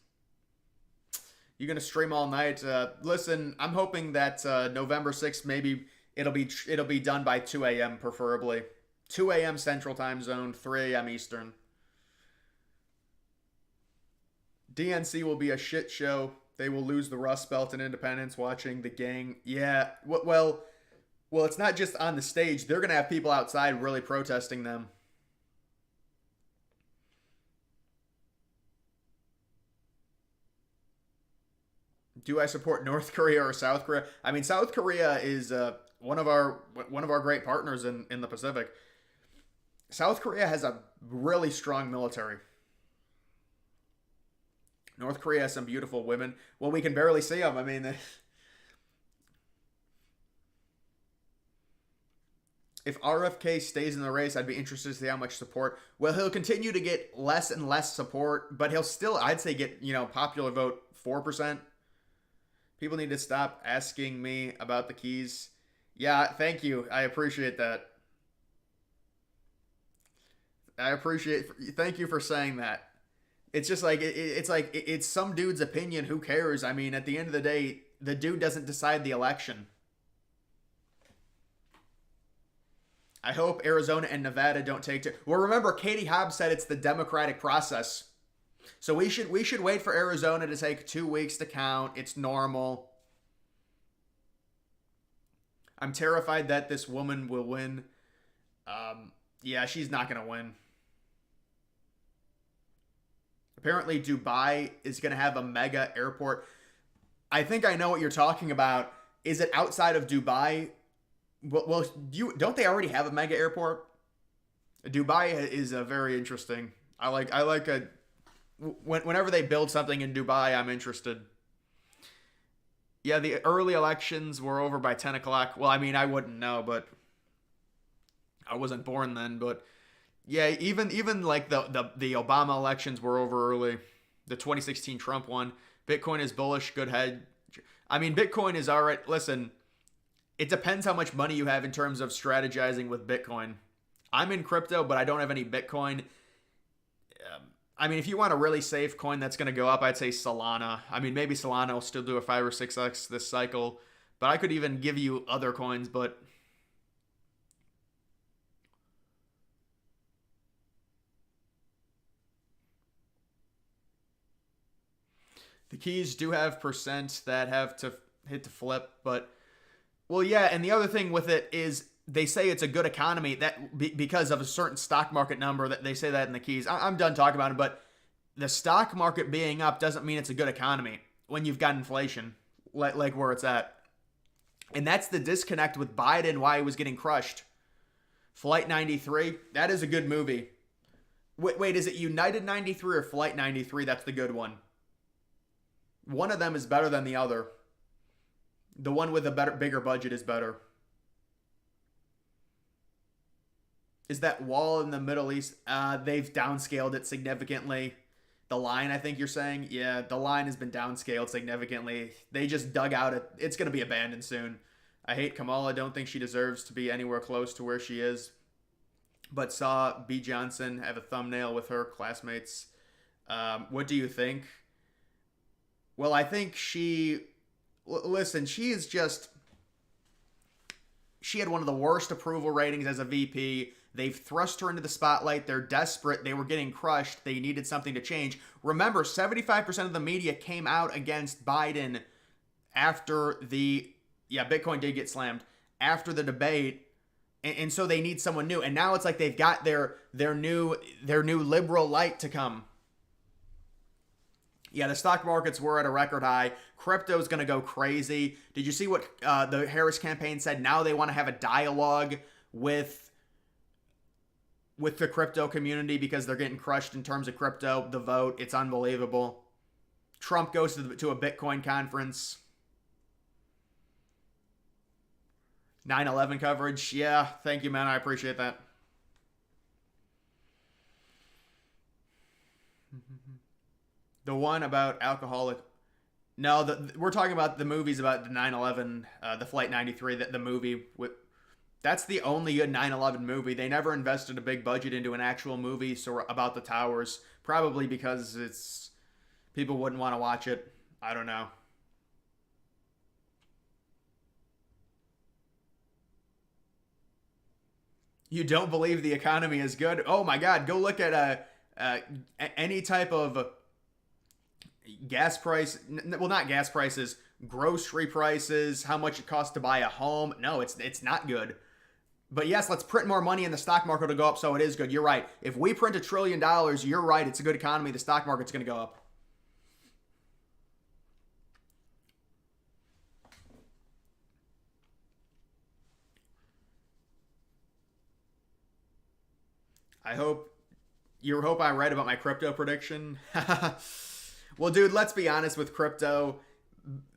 You're going to stream all night. Listen, I'm hoping that November 6th, maybe it'll be done by 2 a.m. preferably. 2 a.m. Central Time Zone, 3 a.m. Eastern. DNC will be a shit show. They will lose the Rust Belt and independence watching the gang. Yeah, well, it's not just on the stage. They're going to have people outside really protesting them. Do I support North Korea or South Korea? I mean, South Korea is one of our great partners in the Pacific. South Korea has a really strong military. North Korea has some beautiful women. Well, we can barely see them. I mean, if RFK stays in the race, I'd be interested to see how much support. Well, he'll continue to get less and less support, but he'll still, I'd say, get popular vote 4%. People need to stop asking me about the keys. Yeah, thank you. I appreciate that. Thank you for saying that. It's just like, it's some dude's opinion. Who cares? I mean, at the end of the day, the dude doesn't decide the election. I hope Arizona and Nevada don't take to. Well, remember, Katie Hobbs said it's the democratic process. So we should wait for Arizona to take 2 weeks to count. It's normal. I'm terrified that this woman will win. Yeah, she's not going to win. Apparently, Dubai is going to have a mega airport. I think I know what you're talking about. Is it outside of Dubai? Well, don't they already have a mega airport? Dubai is a very interesting. I like whenever they build something in Dubai, I'm interested. Yeah, the early elections were over by 10 o'clock. Well, I mean, I wouldn't know, but I wasn't born then. But yeah, even like the Obama elections were over early. The 2016 Trump one. Bitcoin is bullish. Good head. I mean, Bitcoin is all right. Listen, it depends how much money you have in terms of strategizing with Bitcoin. I'm in crypto, but I don't have any Bitcoin. I mean, if you want a really safe coin that's going to go up, I'd say Solana. I mean, maybe Solana will still do a 5 or 6x this cycle. But I could even give you other coins, but the keys do have percent that have to hit to flip. But, well, yeah, and the other thing with it is they say it's a good economy that because of a certain stock market number. That they say that in the keys. I'm done talking about it, but the stock market being up doesn't mean it's a good economy when you've got inflation like where it's at. And that's the disconnect with Biden, why he was getting crushed. Flight 93, that is a good movie. Wait, is it United 93 or Flight 93? That's the good one. One of them is better than the other. The one with a bigger budget is better. Is that wall in the Middle East? They've downscaled it significantly. The line, I think you're saying, yeah, the line has been downscaled significantly. They just dug out it. It's going to be abandoned soon. I hate Kamala. Don't think she deserves to be anywhere close to where she is. But saw B. Johnson have a thumbnail with her classmates. What do you think? Well, I think listen, she is just. She had one of the worst approval ratings as a VP. They've thrust her into the spotlight. They're desperate. They were getting crushed. They needed something to change. Remember, 75% of the media came out against Biden after Bitcoin did get slammed after the debate. And so they need someone new. And now it's like they've got their new liberal light to come. Yeah, the stock markets were at a record high. Crypto's going to go crazy. Did you see what the Harris campaign said? Now they want to have a dialogue with the crypto community because they're getting crushed in terms of crypto. The vote, it's unbelievable. Trump goes to a Bitcoin conference. 9/11 coverage. Yeah, thank you, man. I appreciate that. The one about alcoholic. No, we're talking about the movies about the 9/11, the Flight 93, the movie. That's the only good 9/11 movie. They never invested a big budget into an actual movie about the towers. Probably because people wouldn't want to watch it. I don't know. You don't believe the economy is good? Oh my God, go look at any type of gas price. Well, not gas prices, grocery prices, how much it costs to buy a home. No, it's not good. But yes, let's print more money in the stock market to go up so it is good. You're right. If we print $1 trillion, you're right. It's a good economy. The stock market's going to go up. I hope I'm right about my crypto prediction. Well, dude, let's be honest with crypto.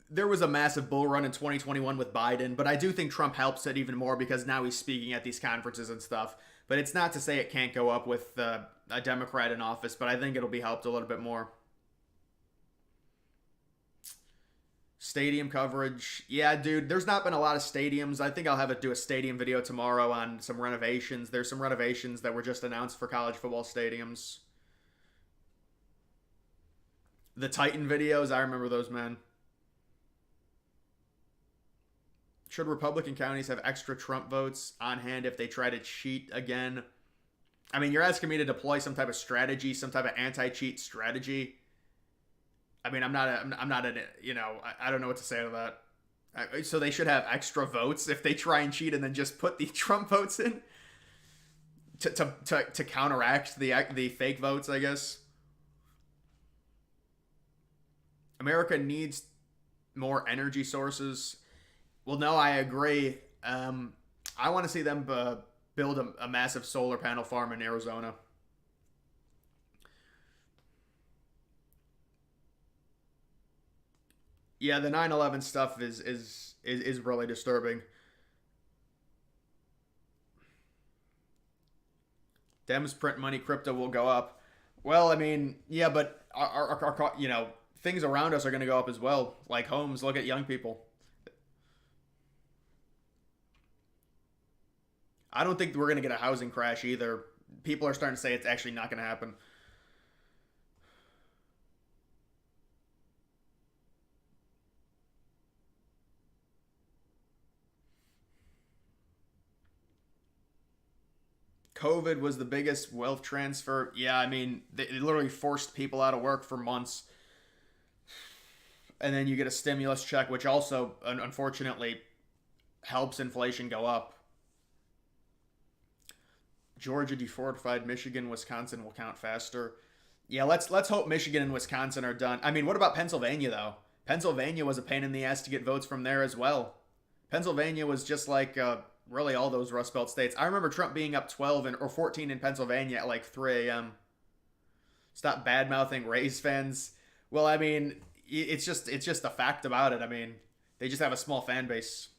There was a massive bull run in 2021 with Biden, but I do think Trump helps it even more because now he's speaking at these conferences and stuff. But it's not to say it can't go up with a Democrat in office, but I think it'll be helped a little bit more. Stadium coverage. Yeah, dude, there's not been a lot of stadiums. I think I'll do a stadium video tomorrow on some renovations. There's some renovations that were just announced for college football stadiums. The Titan videos, I remember those, man. Should Republican counties have extra Trump votes on hand if they try to cheat again? I mean, you're asking me to deploy some type of strategy, some type of anti-cheat strategy. I mean, I'm not I don't know what to say to that. So they should have extra votes if they try and cheat and then just put the Trump votes in to counteract the fake votes, I guess. America needs more energy sources. Well, no, I agree. I want to see them build a massive solar panel farm in Arizona. Yeah, the 9/11 stuff is really disturbing. Dems print money, crypto will go up. Well, I mean, yeah, but our things around us are going to go up as well. Like homes, look at young people. I don't think we're going to get a housing crash either. People are starting to say it's actually not going to happen. COVID was the biggest wealth transfer. Yeah, I mean, they literally forced people out of work for months. And then you get a stimulus check, which also, unfortunately, helps inflation go up. Georgia defortified. Michigan, Wisconsin will count faster. Yeah, let's hope Michigan and Wisconsin are done. I mean, what about Pennsylvania though? Pennsylvania was a pain in the ass to get votes from there as well. Pennsylvania was just like really all those Rust Belt states. I remember Trump being up 12 or 14 in Pennsylvania at like 3 a.m. Stop bad mouthing Rays fans. Well, I mean, it's just a fact about it. I mean, They just have a small fan base.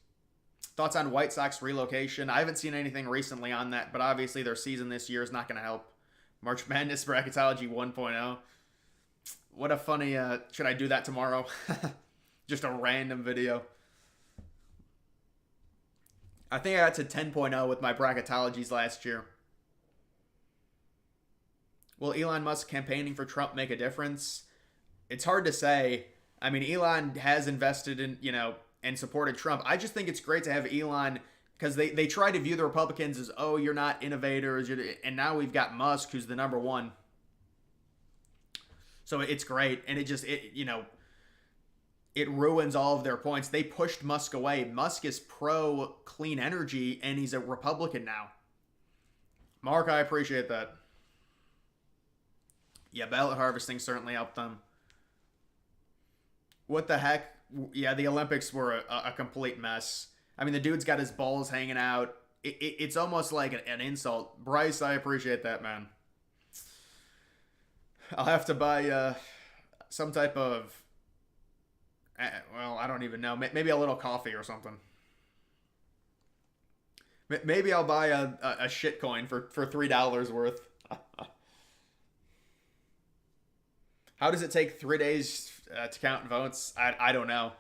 Thoughts on White Sox relocation? I haven't seen anything recently on that, but obviously their season this year is not going to help. March Madness Bracketology 1.0. What a funny, should I do that tomorrow? Just a random video. I think I got to 10.0 with my bracketologies last year. Will Elon Musk campaigning for Trump make a difference? It's hard to say. I mean, Elon has invested in, and supported Trump. I just think it's great to have Elon because they try to view the Republicans as, oh, you're not innovators. And now we've got Musk, who's the number one. So it's great. And it ruins all of their points. They pushed Musk away. Musk is pro clean energy, and he's a Republican now. Mark, I appreciate that. Yeah, ballot harvesting certainly helped them. What the heck? Yeah, the Olympics were a complete mess. I mean, the dude's got his balls hanging out. It's almost like an insult. Bryce, I appreciate that, man. I'll have to buy some type of, well, I don't even know. Maybe a little coffee or something. Maybe I'll buy a shit coin for $3 worth. How does it take 3 days to count votes? I don't know.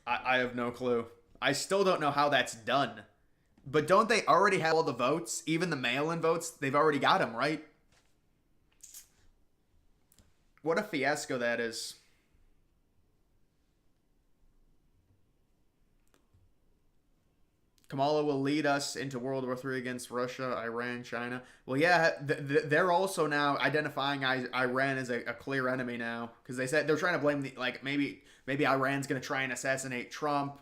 I have no clue. I still don't know how that's done. But don't they already have all the votes? Even the mail-in votes? They've already got them, right? What a fiasco that is. Kamala will lead us into World War III against Russia, Iran, China. Well, yeah, they're also now identifying Iran as a clear enemy now because they said they're trying to blame maybe Iran's going to try and assassinate Trump,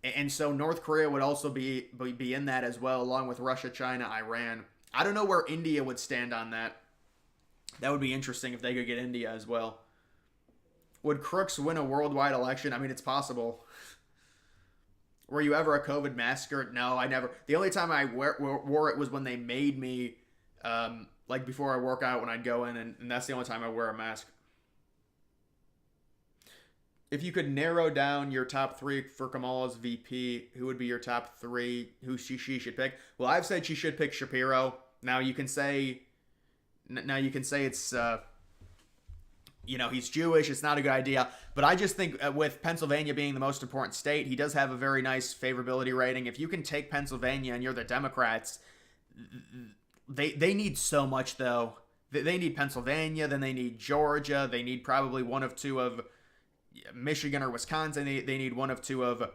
and so North Korea would also be in that as well, along with Russia, China, Iran. I don't know where India would stand on that. That would be interesting if they could get India as well. Would crooks win a worldwide election? I mean, it's possible. Were you ever a COVID masker? No, I never. The only time I wore it was when they made me, before I work out when I'd go in, and that's the only time I wear a mask. If you could narrow down your top three for Kamala's VP, who would be your top three? Who she should pick? Well, I've said she should pick Shapiro. Now you can say it's. He's Jewish. It's not a good idea. But I just think with Pennsylvania being the most important state, he does have a very nice favorability rating. If you can take Pennsylvania and you're the Democrats, they need so much, though. They need Pennsylvania, then they need Georgia. They need probably one of two of Michigan or Wisconsin. They need one of two of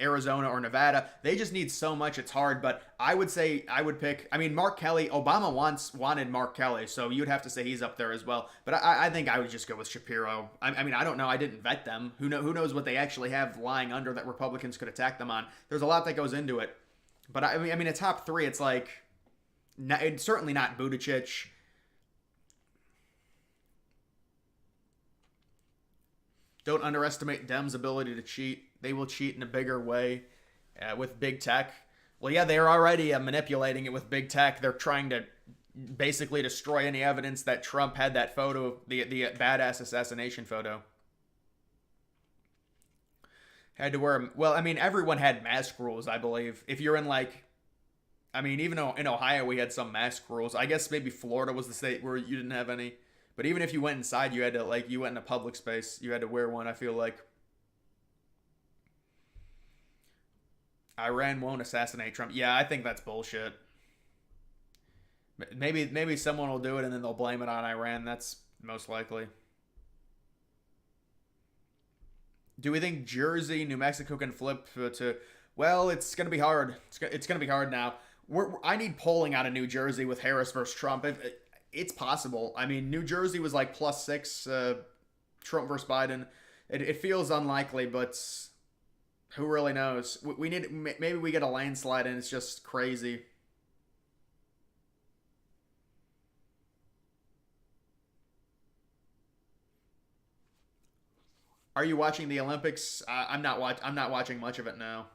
Arizona or Nevada. They just need so much. It's hard, but I would say I would pick. I mean, Mark Kelly. Obama wanted Mark Kelly, so you'd have to say he's up there as well. But I think I would just go with Shapiro. I mean, I don't know. I didn't vet them. Who knows what they actually have lying under that Republicans could attack them on? There's a lot that goes into it. But I mean, a top three. It's like, it's certainly not Buttigieg. Don't underestimate Dems' ability to cheat. They will cheat in a bigger way with big tech. Well, yeah, they're already manipulating it with big tech. They're trying to basically destroy any evidence that Trump had that photo, the badass assassination photo. Had to wear, well, I mean, everyone had mask rules, I believe. If you're in even though in Ohio we had some mask rules. I guess maybe Florida was the state where you didn't have any. But even if you went inside, you had to, you went in a public space, you had to wear one, I feel like. Iran won't assassinate Trump. Yeah, I think that's bullshit. Maybe someone will do it and then they'll blame it on Iran. That's most likely. Do we think Jersey, New Mexico can flip to... Well, it's going to be hard. It's going to be hard now. I need polling out of New Jersey with Harris versus Trump. It's possible. I mean, New Jersey was like +6, Trump versus Biden. It feels unlikely, but who really knows? Maybe we get a landslide and it's just crazy. Are you watching the Olympics? I'm not watching much of it now.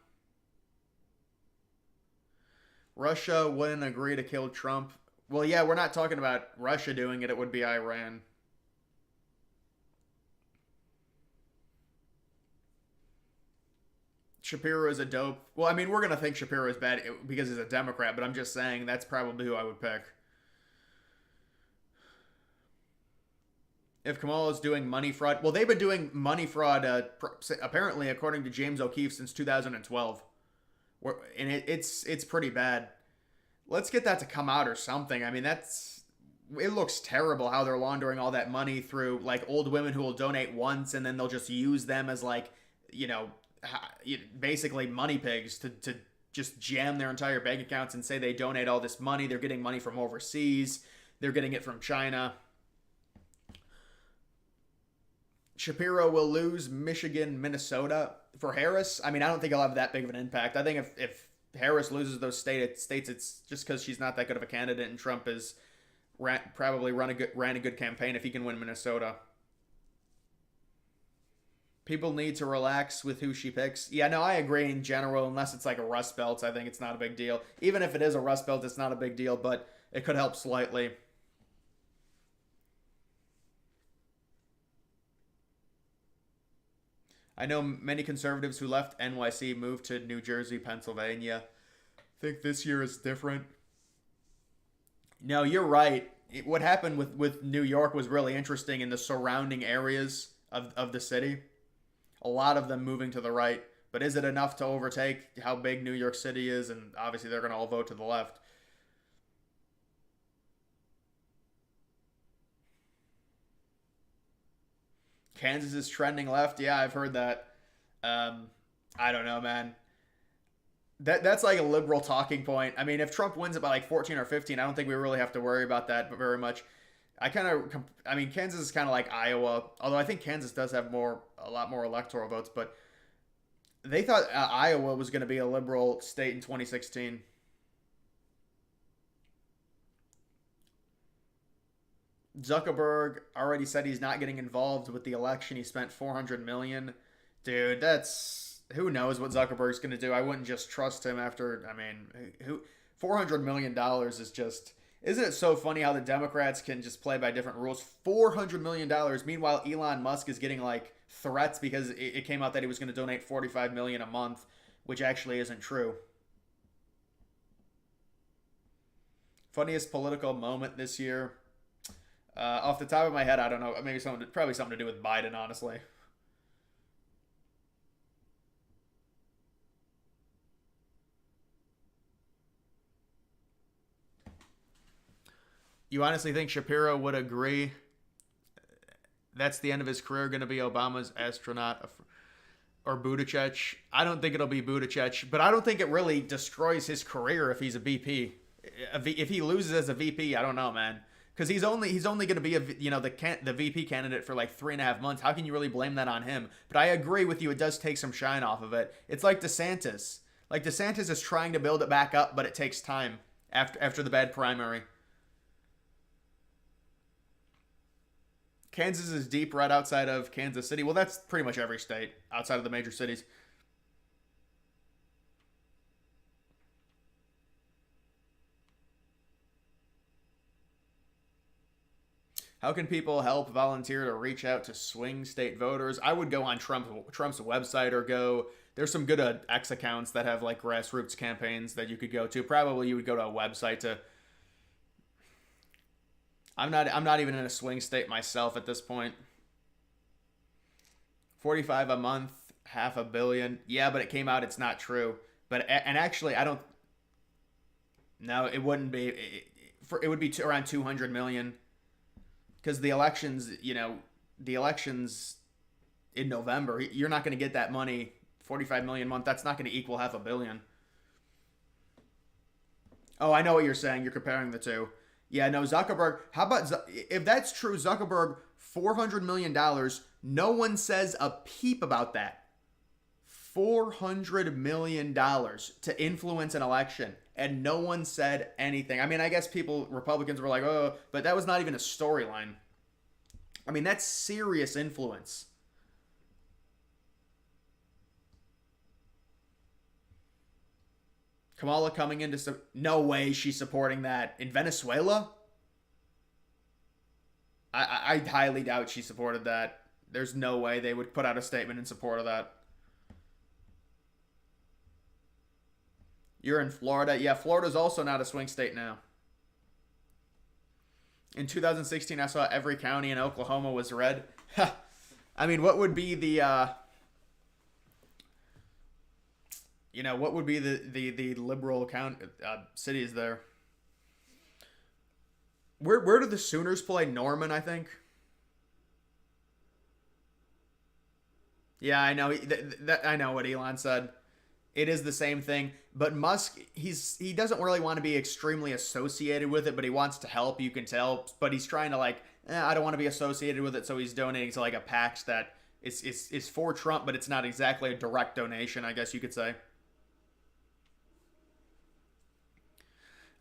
Russia wouldn't agree to kill Trump. Well, yeah, we're not talking about Russia doing it. It would be Iran. Shapiro is a dope. Well, I mean, we're gonna think Shapiro is bad because he's a Democrat, but I'm just saying that's probably who I would pick. If Kamala is doing money fraud, well, they've been doing money fraud apparently, according to James O'Keefe, since 2012, and it's pretty bad. Let's get that to come out or something. I mean, it looks terrible how they're laundering all that money through like old women who will donate once and then they'll just use them as like, you know, basically money pigs to just jam their entire bank accounts and say they donate all this money. They're getting money from overseas. They're getting it from China. Shapiro will lose Michigan, Minnesota for Harris. I mean, I don't think he'll have that big of an impact. I think if Harris loses those states, it's just because she's not that good of a candidate, and Trump is probably ran a good campaign if he can win Minnesota. People need to relax with who she picks. Yeah, no, I agree in general, unless it's like a Rust Belt. I think it's not a big deal. Even if it is a Rust Belt, it's not a big deal, but it could help slightly. I know many conservatives who left NYC moved to New Jersey, Pennsylvania. I think this year is different. No, you're right. What happened with New York was really interesting in the surrounding areas of the city. A lot of them moving to the right. But is it enough to overtake how big New York City is? And obviously they're going to all vote to the left. Kansas is trending left. Yeah, I've heard that. Um, I don't know, man. That's like a liberal talking point. I mean, if Trump wins it by like 14 or 15, I don't think we really have to worry about that very much. I mean, Kansas is kind of like Iowa, although I think Kansas does have a lot more electoral votes. But they thought Iowa was going to be a liberal state in 2016. Zuckerberg already said he's not getting involved with the election. He spent 400 million. Dude, that's who knows what Zuckerberg's going to do. I wouldn't just trust him after, I mean, who 400 million dollars is just, isn't it so funny how the Democrats can just play by different rules? 400 million dollars. Meanwhile, Elon Musk is getting like threats because it came out that he was going to donate 45 million a month, which actually isn't true. Funniest political moment this year. Off the top of my head, I don't know. Maybe probably something to do with Biden, honestly. You honestly think Shapiro would agree that's the end of his career, going to be Obama's astronaut or Buttigieg? I don't think it'll be Buttigieg, but I don't think it really destroys his career if he's a VP. If he loses as a VP, I don't know, man. Because he's only going to be the VP candidate for like 3.5 months. How can you really blame that on him? But I agree with you. It does take some shine off of it. It's like DeSantis. Like DeSantis is trying to build it back up, but it takes time after the bad primary. Kansas is deep right outside of Kansas City. Well, that's pretty much every state outside of the major cities. How can people help volunteer to reach out to swing state voters? I would go on Trump's website or go. There's some good X accounts that have like grassroots campaigns that you could go to. Probably you would go to a website to. I'm not even in a swing state myself at this point. 45 a month, half a billion. Yeah, but it came out it's not true. But and actually I don't. No, it wouldn't be. It would be around 200 million. Because the elections in November, you're not going to get that money, 45 million a month. That's not going to equal half a billion. Oh, I know what you're saying. You're comparing the two. Yeah, no, Zuckerberg. How about if that's true, Zuckerberg, $400 million. No one says a peep about that. $400 million to influence an election, and no one said anything. I mean, I guess Republicans were like, oh, but that was not even a storyline. I mean, that's serious influence. Kamala coming into no way she's supporting that in Venezuela. I highly doubt she supported that. There's no way they would put out a statement in support of that. You're in Florida. Yeah, Florida's also not a swing state now. In 2016, I saw every county in Oklahoma was red. I mean, what would be the what would be the liberal cities there? Where do the Sooners play? Norman, I think. Yeah, I know. I know what Elon said. It is the same thing. But Musk, he doesn't really want to be extremely associated with it, but he wants to help. You can tell. But he's trying to I don't want to be associated with it, so he's donating to a PAC that is for Trump, but it's not exactly a direct donation, I guess you could say.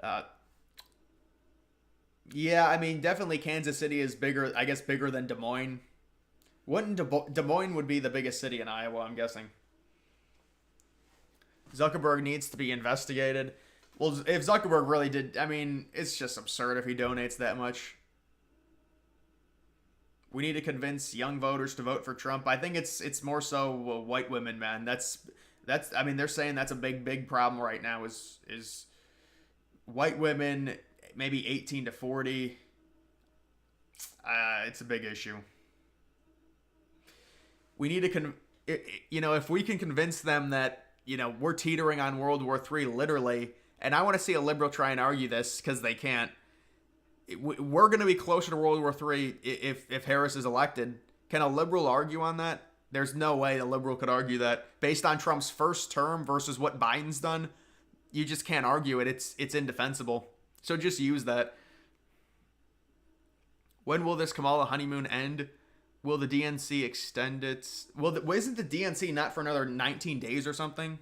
Uh, yeah, I mean, definitely Kansas City is bigger. I guess bigger than Des Moines. Wouldn't Des Moines would be the biggest city in Iowa? I'm guessing. Zuckerberg needs to be investigated. Well, if Zuckerberg really did, I mean, it's just absurd if he donates that much. We need to convince young voters to vote for Trump. I think it's more so white women, man. That's. I mean, they're saying that's a big problem right now. Is white women, maybe 18 to 40. It's a big issue. We need to if we can convince them that we're teetering on World War III literally, and I want to see a liberal try and argue this because they can't. We're going to be closer to World War III if Harris is elected. Can a liberal argue on that? There's no way a liberal could argue that based on Trump's first term versus what Biden's done. You just can't argue it. It's indefensible. So just use that. When will this Kamala honeymoon end? Will the DNC extend it? Isn't the DNC not for another 19 days or something?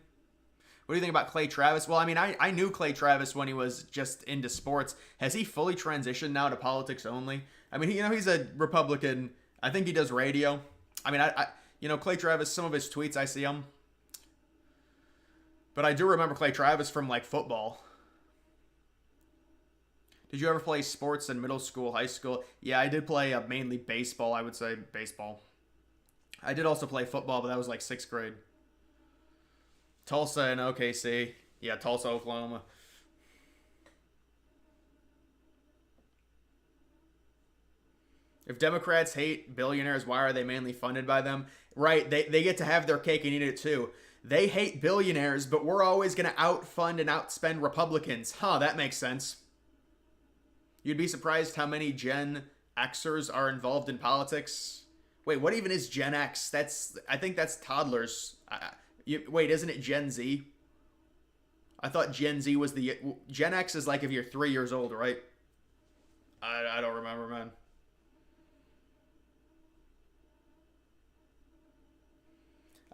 What do you think about Clay Travis? Well, I mean, I knew Clay Travis when he was just into sports. Has he fully transitioned now to politics only? I mean, he's a Republican. I think he does radio. I mean, Clay Travis, some of his tweets, I see him. But I do remember Clay Travis from football. Did you ever play sports in middle school, high school? Yeah, I did play mainly baseball, I would say. Baseball. I did also play football, but that was 6th grade. Tulsa and OKC. Yeah, Tulsa, Oklahoma. If Democrats hate billionaires, why are they mainly funded by them? Right, they get to have their cake and eat it too. They hate billionaires, but we're always going to outfund and outspend Republicans. Huh, that makes sense. You'd be surprised how many Gen Xers are involved in politics. Wait, what even is Gen X? I think that's toddlers. Wait, isn't it Gen Z? I thought Gen Z was Gen X is if you're 3 years old, right? I don't remember, man.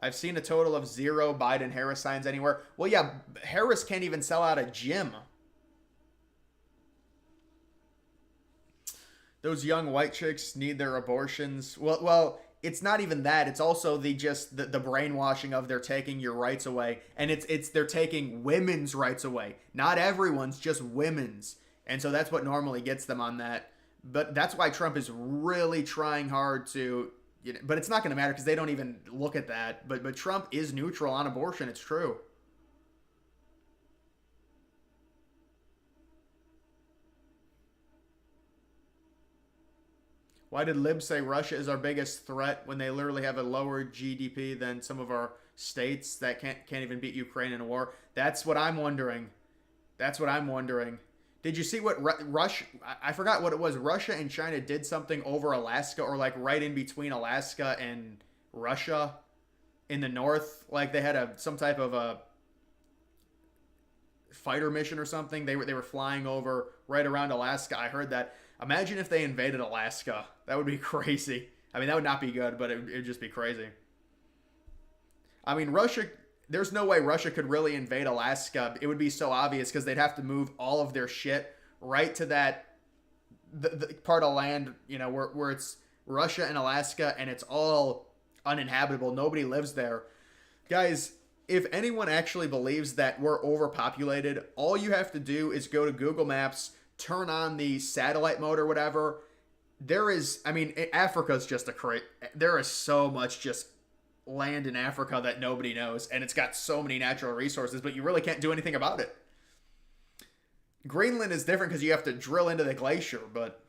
I've seen a total of 0 Biden-Harris signs anywhere. Well, yeah, Harris can't even sell out a gym. Those young white chicks need their abortions. Well, it's not even that. It's also the brainwashing of they're taking your rights away, and they're taking women's rights away. Not everyone's, just women's, and so that's what normally gets them on that. But that's why Trump is really trying hard to. But it's not going to matter because they don't even look at that. But Trump is neutral on abortion. It's true. Why did libs say Russia is our biggest threat when they literally have a lower GDP than some of our states that can't even beat Ukraine in a war? That's what I'm wondering. Did you see what Russia? I forgot what it was. Russia and China did something over Alaska, or right in between Alaska and Russia, in the north. They had some type of a fighter mission or something. They were flying over right around Alaska. I heard that. Imagine if they invaded Alaska. That would be crazy. I mean, that would not be good, but it would just be crazy. I mean, Russia. There's no way Russia could really invade Alaska. It would be so obvious because they'd have to move all of their shit right to that the part of land, where it's Russia and Alaska, and it's all uninhabitable. Nobody lives there. Guys, if anyone actually believes that we're overpopulated, all you have to do is go to Google Maps, turn on the satellite mode or whatever. Africa's just there is so much just land in Africa that nobody knows, and it's got so many natural resources, but you really can't do anything about it. Greenland is different because you have to drill into the glacier, but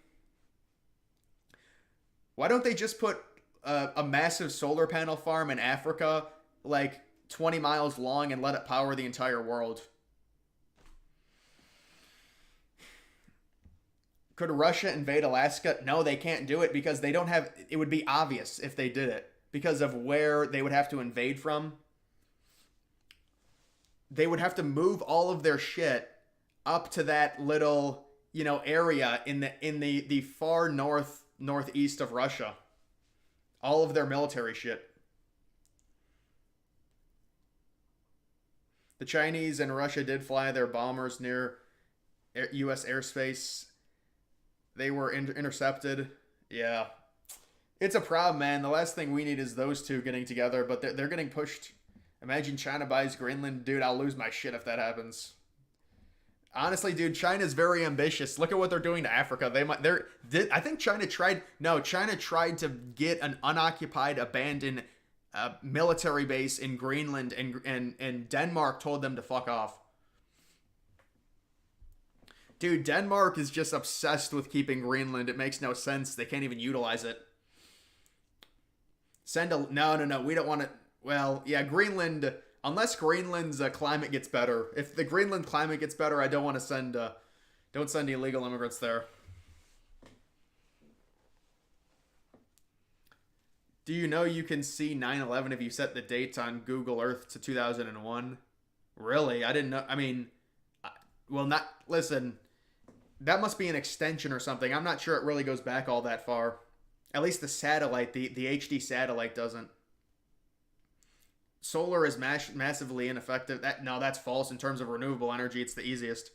why don't they just put a massive solar panel farm in Africa, like 20 miles long, and let it power the entire world? Could Russia invade Alaska? No, they can't do it because they don't have. It would be obvious if they did it because of where they would have to invade from. They would have to move all of their shit up to that little, area in the far northeast of Russia. All of their military shit. The Chinese and Russia did fly their bombers near U.S. airspace. They were intercepted. Yeah. It's a problem, man. The last thing we need is those two getting together, but they're getting pushed. Imagine China buys Greenland. Dude, I'll lose my shit if that happens. Honestly, dude, China's very ambitious. Look at what they're doing to Africa. I think China tried. No, China tried to get an unoccupied, abandoned military base in Greenland, and Denmark told them to fuck off. Dude, Denmark is just obsessed with keeping Greenland. It makes no sense. They can't even utilize it. No. We don't want to. Well, yeah, Greenland. Unless Greenland's climate gets better. If the Greenland climate gets better, I don't want to send. Don't send illegal immigrants there. Do you know you can see 9/11 if you set the dates on Google Earth to 2001? Really? I didn't know. I mean, well, not. Listen, that must be an extension or something. I'm not sure it really goes back all that far. At least the satellite, the HD satellite doesn't. Solar is massively ineffective. That's false in terms of renewable energy. It's the easiest.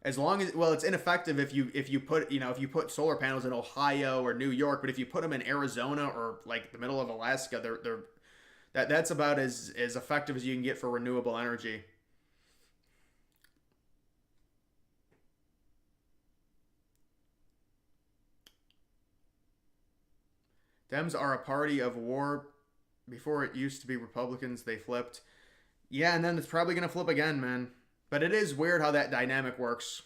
As long as, well, it's ineffective if you put solar panels in Ohio or New York, but if you put them in Arizona or like the middle of Alaska, that's about as effective as you can get for renewable energy. Dems are a party of war. Before it used to be Republicans, they flipped. Yeah, and then it's probably going to flip again, man. But it is weird how that dynamic works.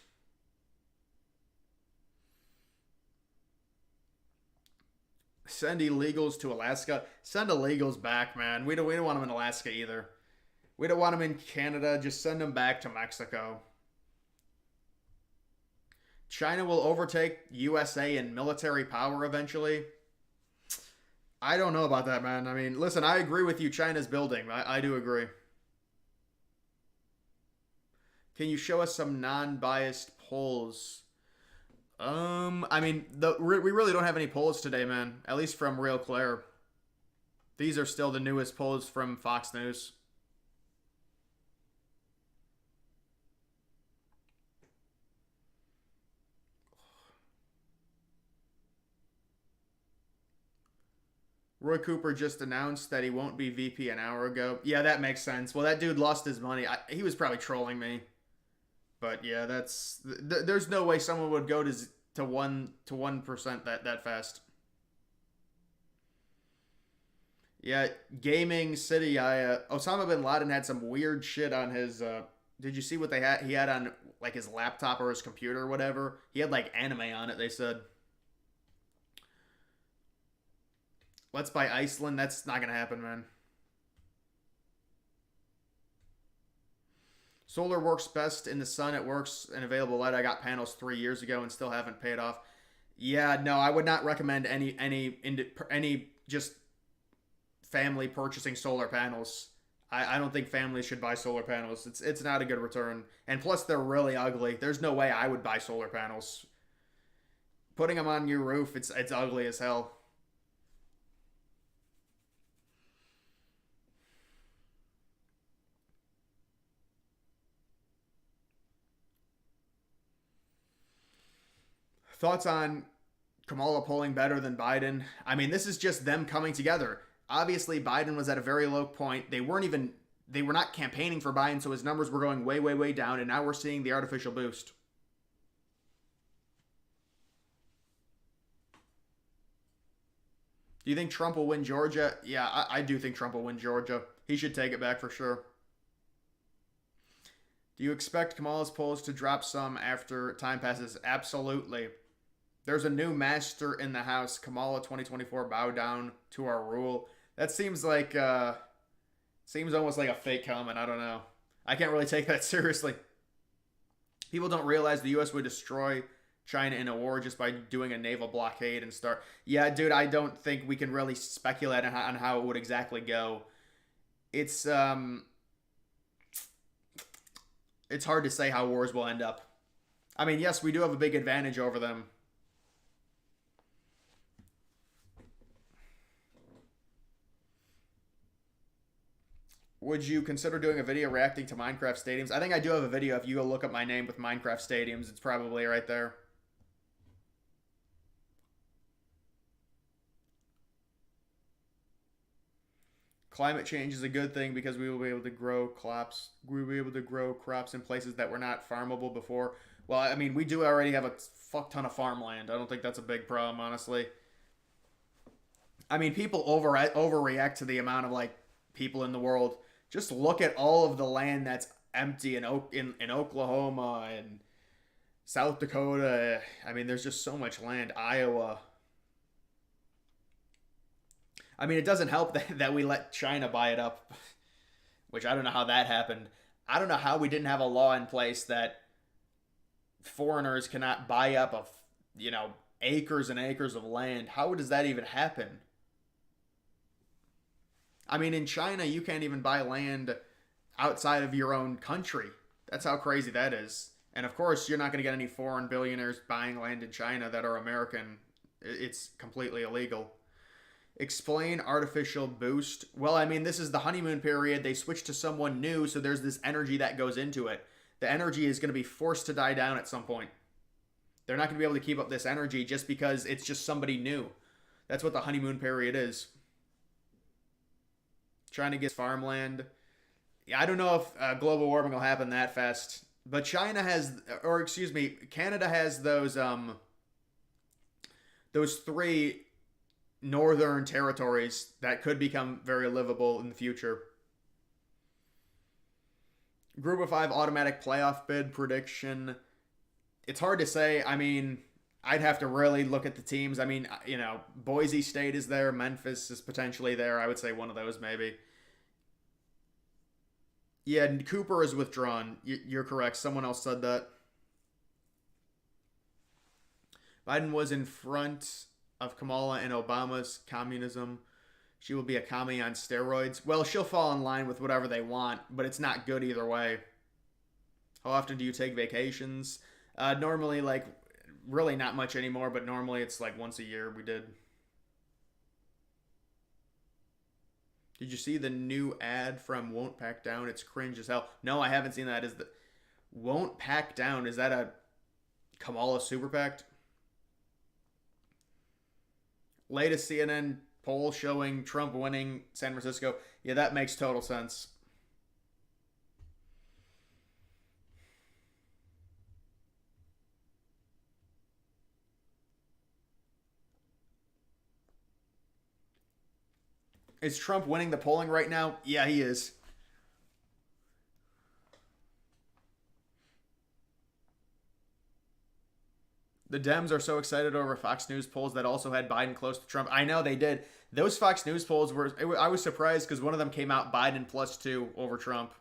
Send illegals to Alaska. Send illegals back, man. We don't want them in Alaska either. We don't want them in Canada. Just send them back to Mexico. China will overtake USA in military power eventually. I don't know about that, man. I mean, listen, I agree with you. China's building. I do agree. Can you show us some non-biased polls? I mean, we really don't have any polls today, man. At least from Real Clear. These are still the newest polls from Fox News. Roy Cooper just announced that he won't be VP an hour ago. Yeah, that makes sense. Well, that dude lost his money. He was probably trolling me. But yeah, there's no way someone would go to 1% that fast. Yeah, Gaming City. Osama bin Laden had some weird shit on his. Did you see what he had on like his laptop or his computer or whatever? He had like anime on it. They said. Let's buy Iceland. That's not gonna happen, man. Solar works best in the sun. It works in available light. I got panels 3 years ago and still haven't paid off. Yeah, no, I would not recommend any just family purchasing solar panels. I don't think families should buy solar panels. It's not a good return. And plus, they're really ugly. There's no way I would buy solar panels. Putting them on your roof, it's ugly as hell. Thoughts on Kamala polling better than Biden? I mean, this is just them coming together. Obviously, Biden was at a very low point. They were not campaigning for Biden, so his numbers were going way, way, way down, and now we're seeing the artificial boost. Do you think Trump will win Georgia? Yeah, I do think Trump will win Georgia. He should take it back for sure. Do you expect Kamala's polls to drop some after time passes? Absolutely. There's a new master in the house. Kamala 2024 bow down to our rule. That seems almost like a fake comment. I don't know. I can't really take that seriously. People don't realize the U.S. would destroy China in a war just by doing a naval blockade and start. Yeah, dude, I don't think we can really speculate on how it would exactly go. It's it's hard to say how wars will end up. I mean, yes, we do have a big advantage over them. Would you consider doing a video reacting to Minecraft stadiums? I think I do have a video. If you go look up my name with Minecraft stadiums, it's probably right there. Climate change is a good thing because we will be able to grow crops. We will be able to grow crops in places that were not farmable before. Well, I mean, we do already have a fuck ton of farmland. I don't think that's a big problem, honestly. I mean, people overreact to the amount of like people in the world. Just look at all of the land that's empty in Oklahoma and South Dakota. I mean, there's just so much land. Iowa. I mean, it doesn't help that we let China buy it up, which I don't know how that happened. I don't know how we didn't have a law in place that foreigners cannot buy up acres and acres of land. How does that even happen? I mean, in China, you can't even buy land outside of your own country. That's how crazy that is. And of course, you're not going to get any foreign billionaires buying land in China that are American. It's completely illegal. Explain artificial boost. Well, I mean, this is the honeymoon period. They switch to someone new, so there's this energy that goes into it. The energy is going to be forced to die down at some point. They're not going to be able to keep up this energy just because it's just somebody new. That's what the honeymoon period is. Trying to get farmland. Yeah, I don't know if global warming will happen that fast. But Canada has those three northern territories that could become very livable in the future. Group of 5 automatic playoff bid prediction. It's hard to say. I mean, I'd have to really look at the teams. I mean, Boise State is there. Memphis is potentially there. I would say one of those maybe. Yeah, Cooper is withdrawn. You're correct. Someone else said that. Biden was in front of Kamala and Obama's communism. She will be a commie on steroids. Well, she'll fall in line with whatever they want, but it's not good either way. How often do you take vacations? Normally, really not much anymore, but normally it's like once a year we did. Did you see the new ad from Won't Pack Down? It's cringe as hell. No, I haven't seen that. Is the Won't Pack Down, is that a Kamala super PAC? Latest CNN poll showing Trump winning San Francisco. Yeah, that makes total sense. Is Trump winning the polling right now? Yeah, he is. The Dems are so excited over Fox News polls that also had Biden close to Trump. I know they did. Those Fox News polls I was surprised because one of them came out Biden +2 over Trump.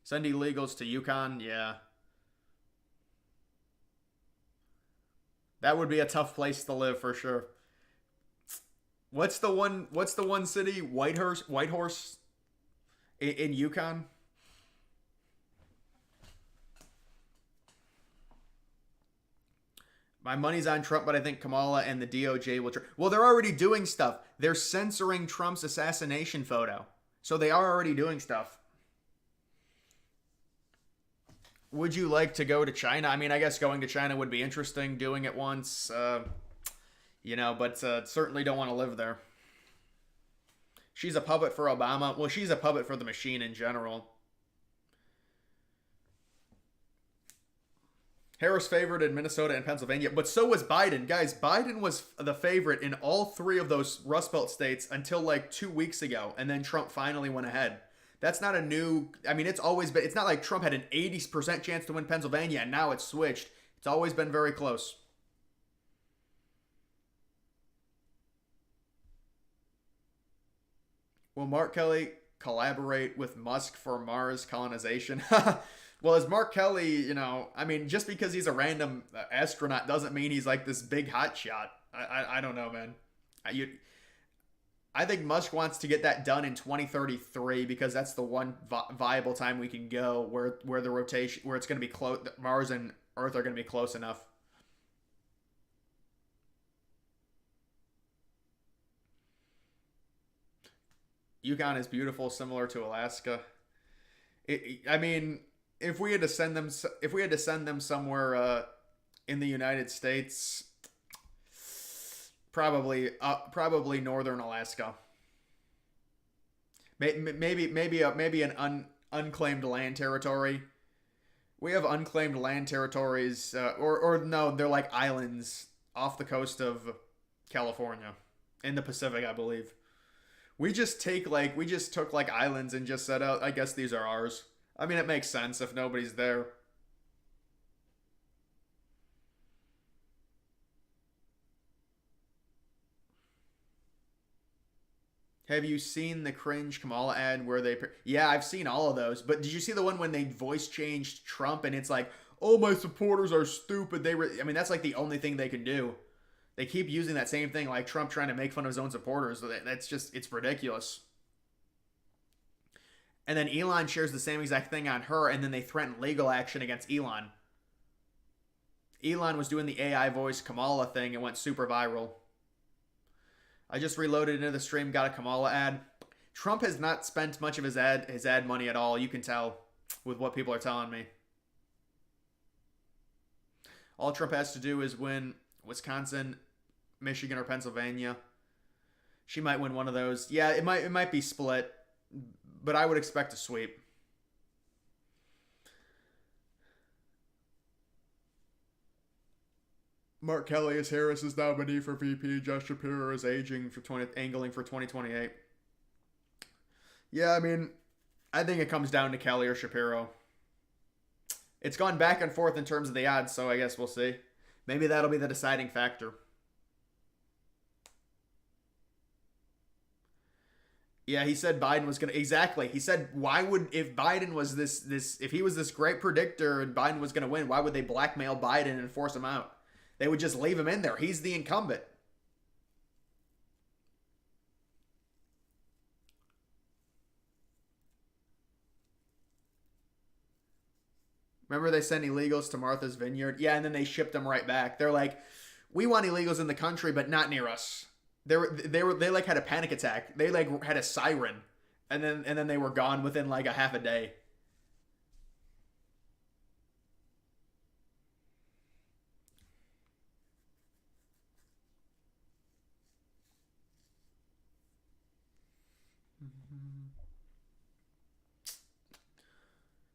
Send illegals to Yukon, yeah. That would be a tough place to live for sure. What's the one city? Whitehorse in Yukon? My money's on Trump, but I think Kamala and the DOJ will. Well, they're already doing stuff. They're censoring Trump's assassination photo. So they are already doing stuff. Would you like to go to China? I mean, I guess going to China would be interesting, doing it once, but certainly don't want to live there. She's a puppet for Obama. Well, she's a puppet for the machine in general. Harris favored in Minnesota and Pennsylvania, but so was Biden. Guys, Biden was the favorite in all three of those Rust Belt states until like 2 weeks ago, and then Trump finally went ahead. That's not a new. I mean, it's always been. It's not like Trump had an 80% chance to win Pennsylvania, and now it's switched. It's always been very close. Will Mark Kelly collaborate with Musk for Mars colonization? Well, as Mark Kelly, I mean, just because he's a random astronaut doesn't mean he's like this big hot shot. I don't know, man. I think Musk wants to get that done in 2033 because that's the one viable time we can go where the rotation, where it's going to be close. Mars and Earth are going to be close enough. Yukon is beautiful, similar to Alaska. I mean, if we had to send them somewhere in the United States, probably northern Alaska. Maybe an unclaimed land territory. We have unclaimed land territories, or no, they're like islands off the coast of California, in the Pacific, I believe. We just took like islands and just said, oh, I guess these are ours. I mean, it makes sense if nobody's there. Have you seen the cringe Kamala ad where they... Yeah, I've seen all of those. But did you see the one when they voice changed Trump and it's like, oh, my supporters are stupid. I mean, that's like the only thing they can do. They keep using that same thing, like Trump trying to make fun of his own supporters. That's just, it's ridiculous. And then Elon shares the same exact thing on her, and then they threaten legal action against Elon. Elon was doing the AI voice Kamala thing and went super viral. I just reloaded into the stream, got a Kamala ad. Trump has not spent much of his ad money at all. You can tell with what people are telling me. All Trump has to do is win Wisconsin, Michigan, or Pennsylvania. She might win one of those. Yeah, it might be split, but I would expect a sweep. Mark Kelly as Harris's nominee for VP. Josh Shapiro is angling for 2028. Yeah, I mean, I think it comes down to Kelly or Shapiro. It's gone back and forth in terms of the odds, so I guess we'll see. Maybe that'll be the deciding factor. Yeah, he said Biden was going to... Exactly. He said, if Biden was if he was this great predictor and Biden was going to win, why would they blackmail Biden and force him out? They would just leave him in there. He's the incumbent. Remember they sent illegals to Martha's Vineyard? Yeah, and then they shipped them right back. They're like, we want illegals in the country, but not near us. They like had a panic attack. They like had a siren, and then they were gone within like a half a day.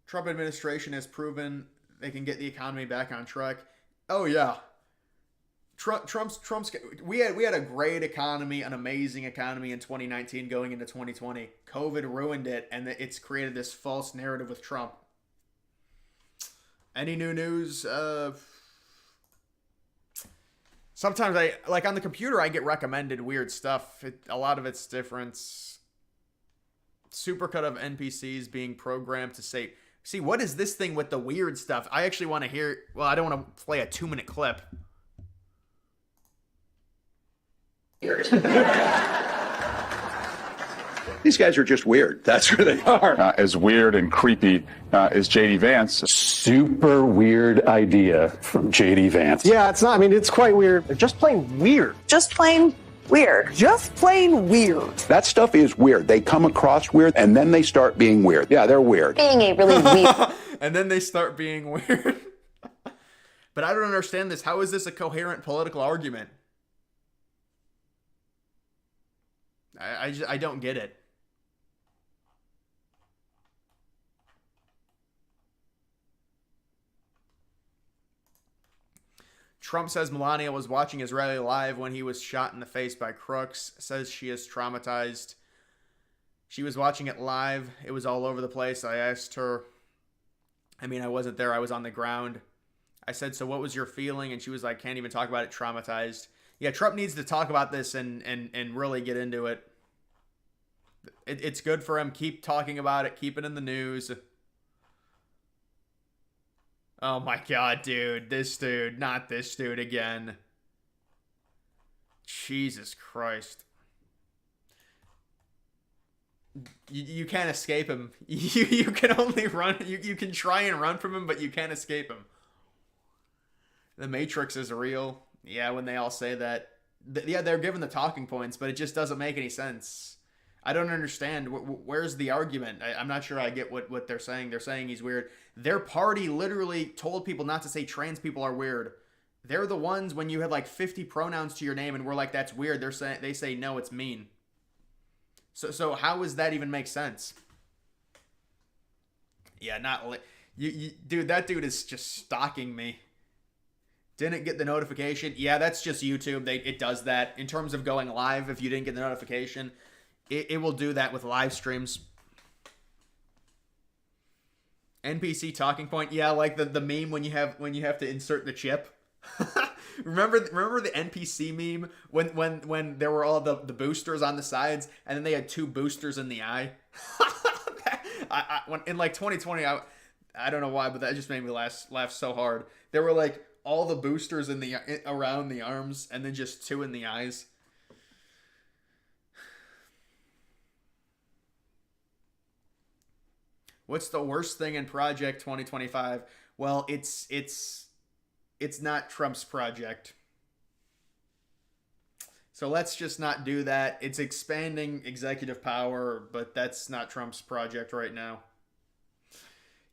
Trump administration has proven they can get the economy back on track. Oh yeah. Trump's we had a great economy, an amazing economy in 2019 going into 2020. COVID ruined it, and it's created this false narrative with Trump. Any new news? Sometimes I like on the computer I get recommended weird stuff. A lot of it's different. Supercut of NPCs being programmed to say, see, what is this thing with the weird stuff? I actually want to hear. Well, I don't want to play a 2-minute clip. These guys are just weird. That's who they are. As weird and creepy as J.D. Vance. Super weird idea from J.D. Vance. Yeah, it's not. I mean, it's quite weird. They're just plain weird. Just plain weird. Just plain weird. That stuff is weird. They come across weird, and then they start being weird. Yeah, they're weird. Being a really weird. And then they start being weird. But I don't understand this. How is this a coherent political argument? I don't get it. Trump says Melania was watching Israeli live when he was shot in the face by crooks. Says she is traumatized. She was watching it live. It was all over the place. I asked her. I mean, I wasn't there. I was on the ground. I said, so what was your feeling? And she was like, can't even talk about it, traumatized. Yeah, Trump needs to talk about this and really get into it. It's good for him. Keep talking about it. Keep it in the news. Oh my god, dude. This dude. Not this dude again. Jesus Christ. You can't escape him. You can only run. You can try and run from him, but you can't escape him. The Matrix is real. Yeah, when they all say that. Yeah, they're given the talking points, but it just doesn't make any sense. I don't understand. Where's the argument? I'm not sure I get what they're saying. They're saying he's weird. Their party literally told people not to say trans people are weird. They're the ones when you have like 50 pronouns to your name and we're like, that's weird. They say, no, it's mean. So how does that even make sense? Yeah, dude, that dude is just stalking me. Didn't get the notification. Yeah, that's just YouTube. It does that. In terms of going live, if you didn't get the notification, it will do that with live streams. NPC talking point. Yeah, like the meme when you have to insert the chip. remember the NPC meme when there were all the boosters on the sides and then they had 2 boosters in the eye. When in like 2020, I don't know why, but that just made me laugh so hard. There were like all the boosters around the arms and then just 2 in the eyes. What's the worst thing in Project 2025? Well, it's not Trump's project. So let's just not do that. It's expanding executive power, but that's not Trump's project right now.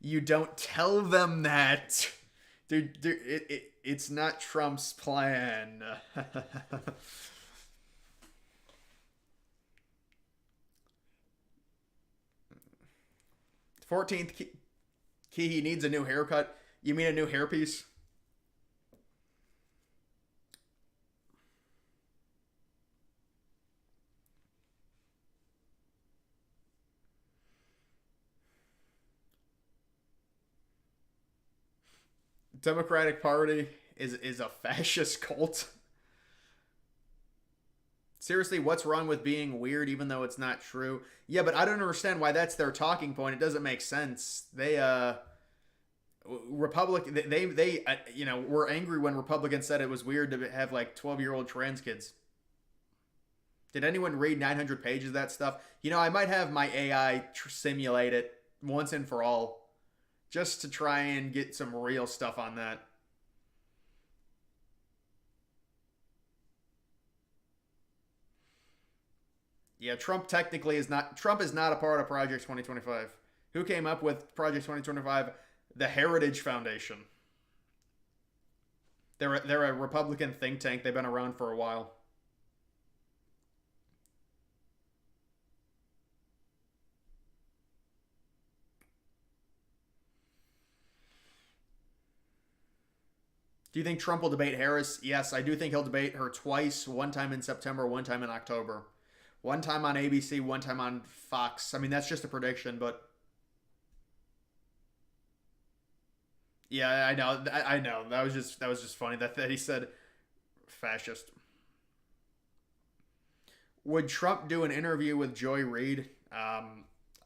You don't tell them that. Dude, it's not Trump's plan. 14th key, he needs a new haircut. You mean a new hairpiece? Democratic Party is a fascist cult. Seriously, what's wrong with being weird even though it's not true? Yeah, but I don't understand why that's their talking point. It doesn't make sense. They were angry when Republicans said it was weird to have like 12-year-old trans kids. Did anyone read 900 pages of that stuff? I might have my AI simulate it once and for all just to try and get some real stuff on that. Yeah, Trump is not a part of Project 2025. Who came up with Project 2025? The Heritage Foundation. They're a Republican think tank. They've been around for a while. Do you think Trump will debate Harris? Yes, I do think he'll debate her twice. One time in September, one time in October. One time on ABC, one time on Fox. I mean, that's just a prediction, but yeah, I know. I know. That was just funny that he said fascist. Would Trump do an interview with Joy Reid? I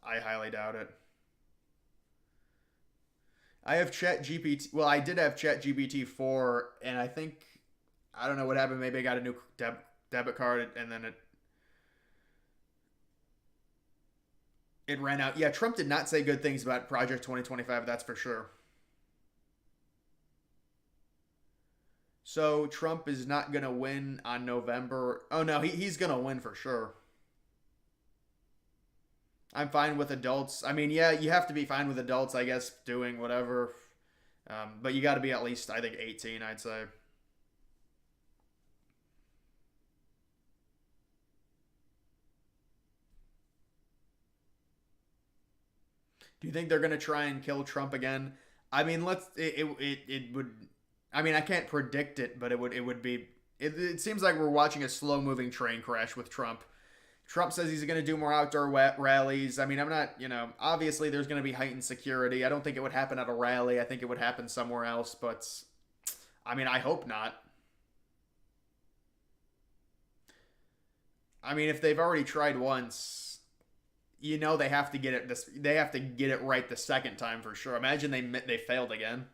highly doubt it. I have ChatGPT. Well, I did have ChatGPT 4, and I don't know what happened. Maybe I got a new debit card, and then it ran out. Yeah, Trump did not say good things about Project 2025, that's for sure. So Trump is not going to win on November. Oh, no, he's going to win for sure. I'm fine with adults. I mean, yeah, you have to be fine with adults, I guess, doing whatever. But you got to be at least, I think, 18, I'd say. Do you think they're going to try and kill Trump again? I mean, it would I mean, I can't predict it, but it would be. It seems like we're watching a slow moving train crash with Trump. Trump says he's going to do more outdoor rallies. I mean, I'm not, obviously there's going to be heightened security. I don't think it would happen at a rally. I think it would happen somewhere else, but I mean, I hope not. I mean, if they've already tried once, they have to get it they have to get it right the second time for sure. Imagine they failed again.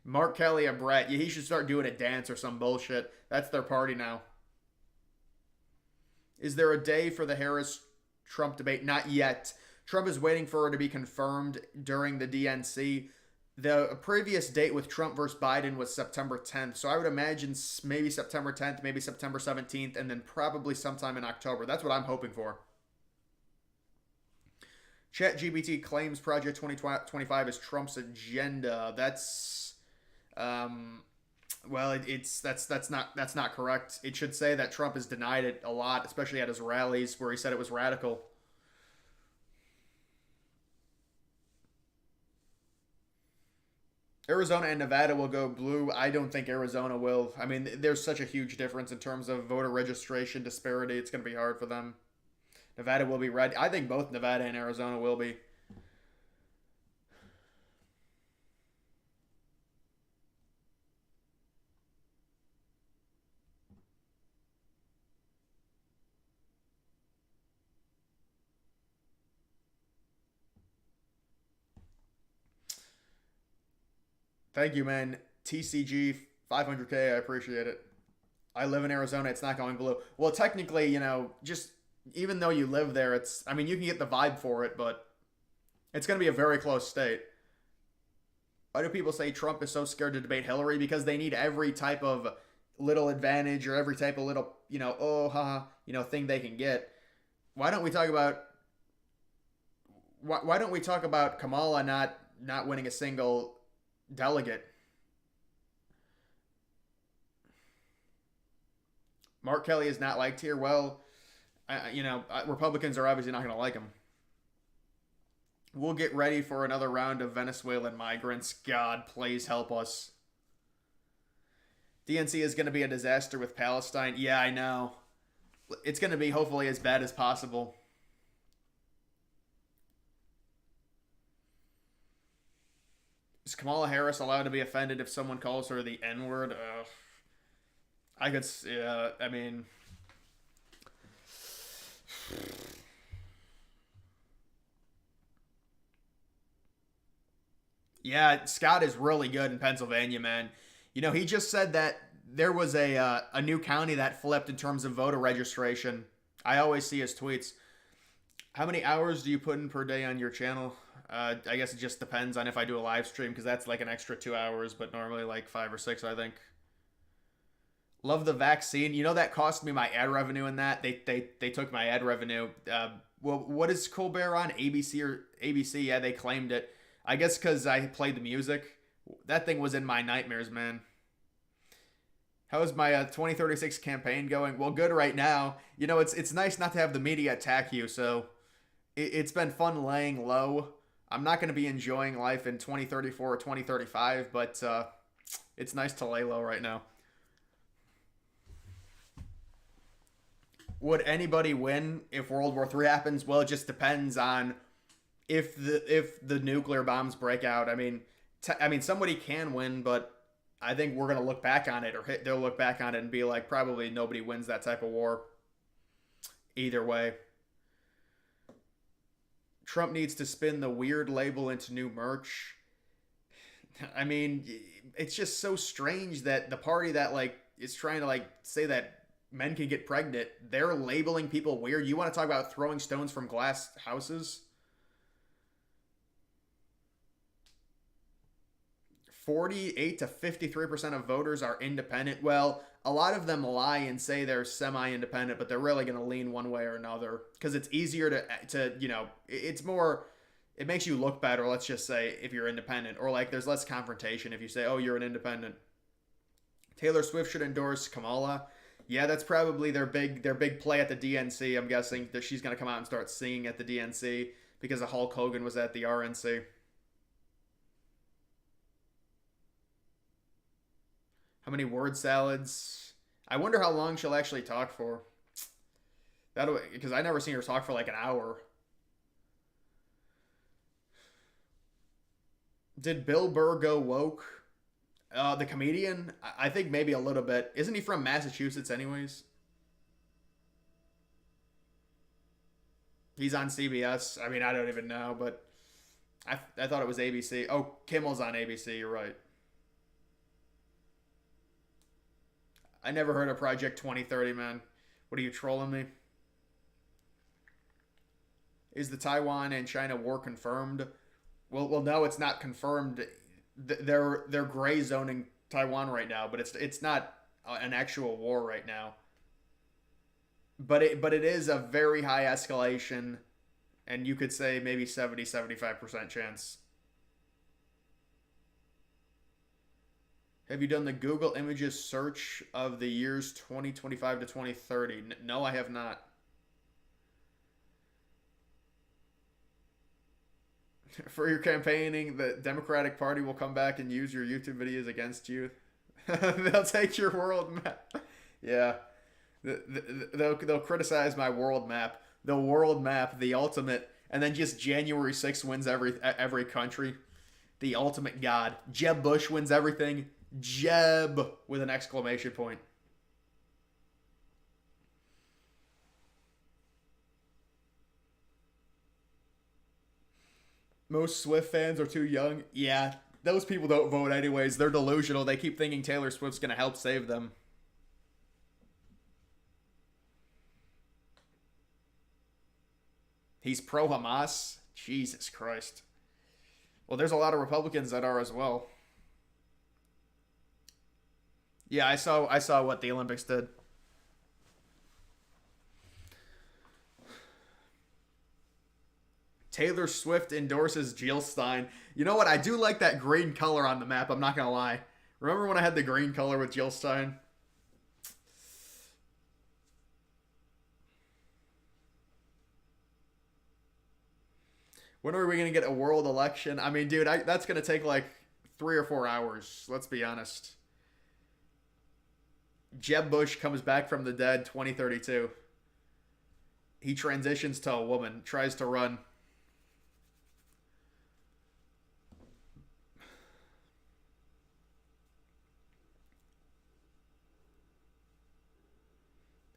Mark Kelly, a brat. Yeah, he should start doing a dance or some bullshit. That's their party now. Is there a day for the Harris-Trump debate? Not yet. Trump is waiting for her to be confirmed during the DNC. The previous date with Trump versus Biden was September 10th. So I would imagine maybe September 10th, maybe September 17th, and then probably sometime in October. That's what I'm hoping for. ChatGPT claims Project 2025 is Trump's agenda. That's well, that's not correct. It should say that Trump has denied it a lot, especially at his rallies where he said it was radical. Arizona and Nevada will go blue. I don't think Arizona will. I mean, there's such a huge difference in terms of voter registration disparity. It's going to be hard for them. Nevada will be red. I think both Nevada and Arizona will be. Thank you, man. TCG 500K. I appreciate it. I live in Arizona. It's not going blue. Well, technically, just even though you live there, I mean, you can get the vibe for it, but it's going to be a very close state. Why do people say Trump is so scared to debate Hillary? Because they need every type of little advantage or every type of little, thing they can get. Why don't we talk about Kamala not winning a single delegate? Mark Kelly is not liked here. Well, Republicans are obviously not going to like him. We'll get ready for another round of Venezuelan migrants. God, please help us. DNC is going to be a disaster with Palestine. Yeah, I know. It's going to be hopefully as bad as possible. Is Kamala Harris allowed to be offended if someone calls her the N-word? I could, I mean... Yeah, Scott is really good in Pennsylvania, man. He just said that there was a new county that flipped in terms of voter registration. I always see his tweets. How many hours do you put in per day on your channel? I guess it just depends on if I do a live stream, because that's like an extra 2 hours, but normally like 5 or 6, I think. Love the vaccine. That cost me my ad revenue in that. They took my ad revenue. Well, what is Colbert on? ABC or ABC? Yeah, they claimed it. I guess because I played the music. That thing was in my nightmares, man. How's my 2036 campaign going? Well, good right now. It's nice not to have the media attack you, so it's been fun laying low. I'm not going to be enjoying life in 2034 or 2035, but it's nice to lay low right now. Would anybody win if World War III happens? Well, it just depends on if the nuclear bombs break out. I mean, somebody can win, but I think we're gonna look back on it, or they'll look back on it and be like, probably nobody wins that type of war. Either way, Trump needs to spin the weird label into new merch. I mean, it's just so strange that the party that is trying to say that men can get pregnant, they're labeling people weird. You want to talk about throwing stones from glass houses? 48 to 53% of voters are independent. Well, a lot of them lie and say they're semi-independent, but they're really going to lean one way or another because it's easier to it's more, it makes you look better, let's just say, if you're independent, or there's less confrontation if you say, oh, you're an independent. Taylor Swift should endorse Kamala. Yeah, that's probably their big play at the DNC. I'm guessing that she's going to come out and start singing at the DNC because Hulk Hogan was at the RNC. How many word salads? I wonder how long she'll actually talk for. That'll because I never seen her talk for like an hour. Did Bill Burr go woke? The comedian? I think maybe a little bit. Isn't he from Massachusetts anyways? He's on CBS. I mean, I don't even know, but I thought it was ABC. Oh, Kimmel's on ABC. You're right. I never heard of Project 2030, man. What are you trolling me? Is the Taiwan and China war confirmed? Well, no, it's not confirmed. They're gray zoning Taiwan right now, but it's not an actual war right now. But it is a very high escalation, and you could say maybe 70-75% chance. Have you done the Google Images search of the years 2025 to 2030? No, I have not. For your campaigning, the Democratic Party will come back and use your YouTube videos against you. They'll take your world map. Yeah. They'll criticize my world map. The world map, the ultimate, and then just January 6th wins every country. The ultimate god. Jeb Bush wins everything. Jeb with an exclamation point. Most Swift fans are too young. Yeah, those people don't vote anyways. They're delusional. They keep thinking Taylor Swift's going to help save them. He's pro-Hamas? Jesus Christ. Well, there's a lot of Republicans that are as well. Yeah, I saw what the Olympics did. Taylor Swift endorses Jill Stein. You know what? I do like that green color on the map. I'm not going to lie. Remember when I had the green color with Jill Stein? When are we going to get a world election? I mean, dude, that's going to take like 3 or 4 hours. Let's be honest. Jeb Bush comes back from the dead 2032. He transitions to a woman, tries to run.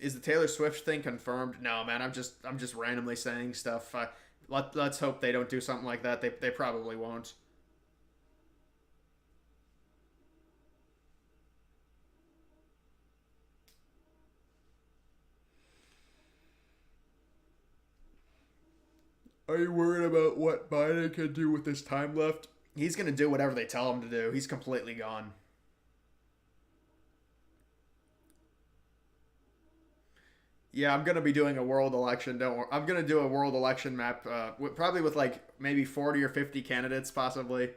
Is the Taylor Swift thing confirmed? No, man. I'm just randomly saying stuff. Let's hope they don't do something like that. They probably won't. Are you worried about what Biden can do with his time left? He's going to do whatever they tell him to do. He's completely gone. Yeah, I'm going to be doing a world election. Don't worry. I'm going to do a world election map, probably with like maybe 40 or 50 candidates possibly.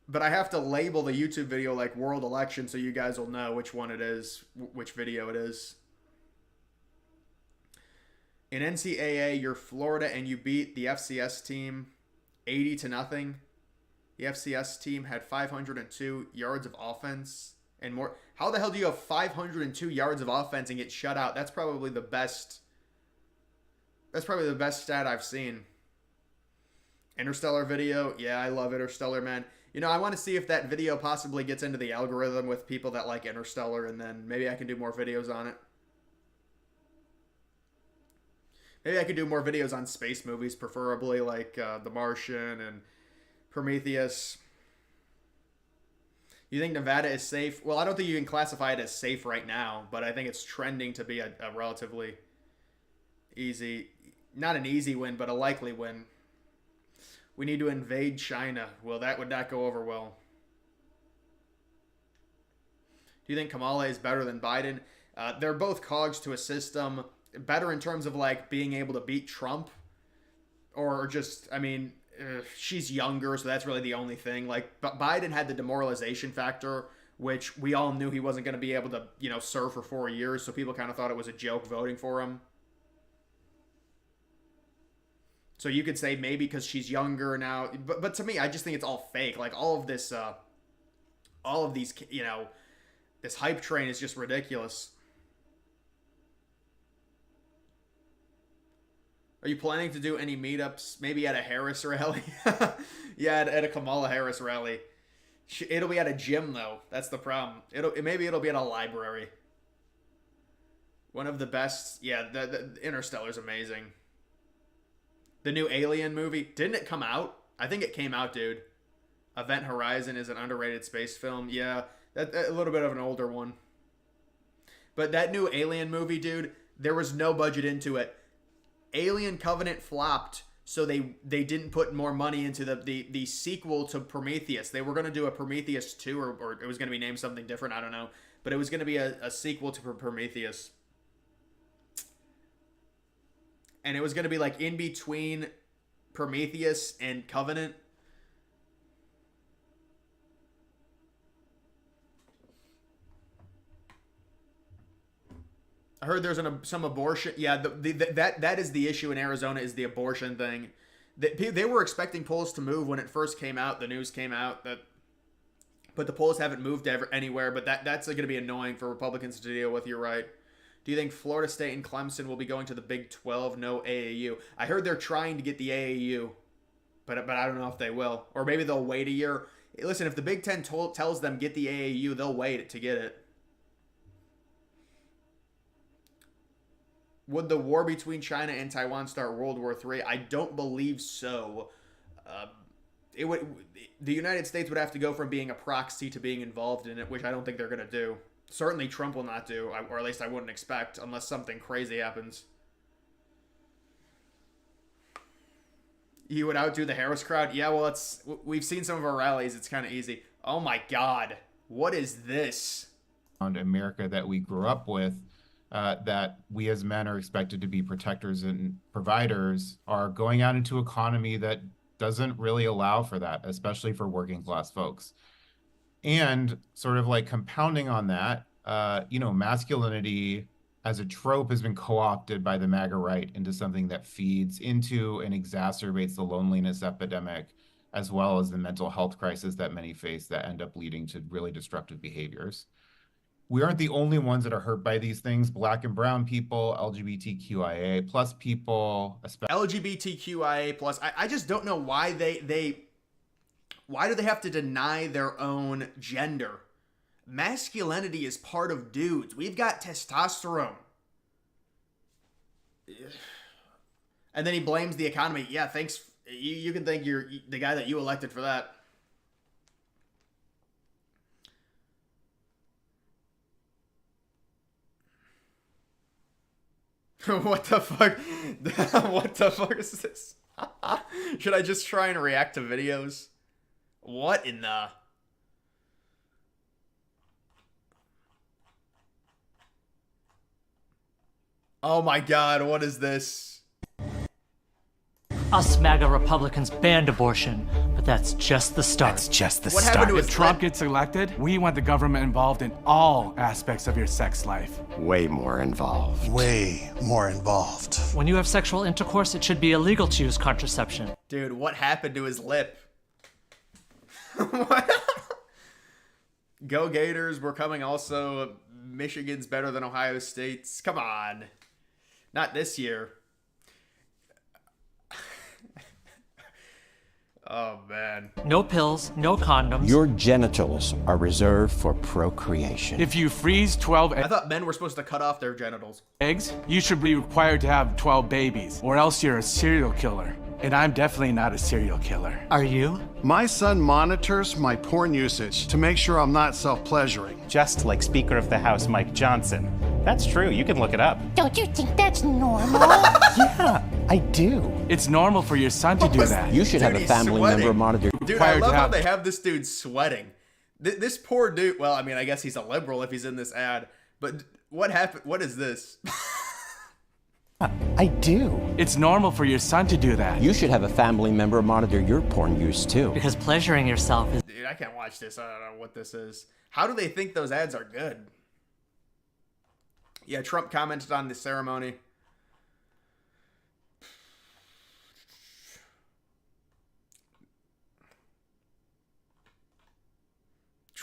But I have to label the YouTube video like world election so you guys will know which one it is, which video it is. In NCAA, you're Florida and you beat the FCS team 80-0. The FCS team had 502 yards of offense and more. How the hell do you have 502 yards of offense and get shut out? That's probably the best. That's probably the best stat I've seen. Interstellar video. Yeah, I love Interstellar, man. You know, I want to see if that video possibly gets into the algorithm with people that like Interstellar, and then maybe I can do more videos on it. Maybe I could do more videos on space movies, preferably like The Martian and Prometheus. You think Nevada is safe? Well, I don't think you can classify it as safe right now, but I think it's trending to be a relatively easy, not an easy win, but a likely win. We need to invade China. Well, that would not go over well. Do you think Kamala is better than Biden? They're both cogs to a system. Better in terms of like being able to beat Trump, or just, I mean, she's younger, so that's really the only thing. Like, but Biden had the demoralization factor, which we all knew he wasn't going to be able to, you know, serve for 4 years, so people kind of thought it was a joke voting for him. So you could say maybe because she's younger now, but to me, I just think it's all fake. Like all of this, all of these, you know, This hype train is just ridiculous. Are you planning to do any meetups? Maybe at a Harris rally? Yeah, at a Kamala Harris rally. It'll be at a gym, though. That's the problem. Maybe it'll be at a library. One of the best. Yeah, the Interstellar's amazing. The new Alien movie. Didn't it come out? I think it came out, dude. Event Horizon is an underrated space film. Yeah, a little bit of an older one. But that new Alien movie, dude, there was no budget into it. Alien Covenant flopped, so they didn't put more money into the sequel to Prometheus. They were going to do a Prometheus 2, or it was going to be named something different, I don't know. But it was going to be a sequel to Prometheus. And it was going to be like in between Prometheus and Covenant. I heard there's some abortion. Yeah, that is the issue in Arizona, is the abortion thing. They were expecting polls to move when it first came out. The news came out but the polls haven't moved anywhere. But that's going to be annoying for Republicans to deal with. You're right. Do you think Florida State and Clemson will be going to the Big 12? No AAU. I heard they're trying to get the AAU, but I don't know if they will. Or maybe they'll wait a year. Listen, if the Big Ten tells them get the AAU, they'll wait to get it. Would the war between China and Taiwan start World War III? I don't believe so. The United States would have to go from being a proxy to being involved in it, which I don't think they're going to do. Certainly Trump will not do, or at least I wouldn't expect, unless something crazy happens. He would outdo the Harris crowd? Yeah, well, we've seen some of our rallies. It's kind of easy. Oh my God. What is this? America that we grew up with, that we as men are expected to be protectors and providers, are going out into an economy that doesn't really allow for that, especially for working class folks. And sort of like compounding on that, masculinity as a trope has been co-opted by the MAGA right into something that feeds into and exacerbates the loneliness epidemic, as well as the mental health crisis that many face that end up leading to really destructive behaviors. We aren't the only ones that are hurt by these things. Black and brown people, LGBTQIA plus people, especially LGBTQIA plus. I just don't know why why do they have to deny their own gender? Masculinity is part of dudes. We've got testosterone. And then he blames the economy. Yeah, thanks. You can thank the guy that you elected for that. What the fuck? What the fuck is this? Should I just try and react to videos? What in the... Oh my God, what is this? Us MAGA Republicans banned abortion, but that's just the start. That's just the What start. happened to his If Trump lip? gets elected, we want the government involved in all aspects of your sex life. Way more involved. Way more involved. When you have sexual intercourse, it should be illegal to use contraception. Dude, what happened to his lip? What? Go Gators, we're coming also. Michigan's better than Ohio State's. Come on. Not this year. Oh, man. No pills, no condoms. Your genitals are reserved for procreation. If you freeze 12 I thought men were supposed to cut off their genitals. eggs, you should be required to have 12 babies, or else you're a serial killer. And I'm definitely not a serial killer. Are you? My son monitors my porn usage to make sure I'm not self-pleasuring. Just like Speaker of the House Mike Johnson. That's true, you can look it up. Don't you think that's normal? Yeah, I do. It's normal for your son to do that. You should have a he's family sweating. member monitor. Dude, I Required love to how have- they have this dude sweating. This poor dude, well, I mean, I guess he's a liberal if he's in this ad, but what happened? What is this? I do. It's normal for your son to do that. You should have a family member monitor your porn use too. Because pleasuring yourself is... Dude, I can't watch this. I don't know what this is. How do they think those ads are good? Yeah, Trump commented on the ceremony.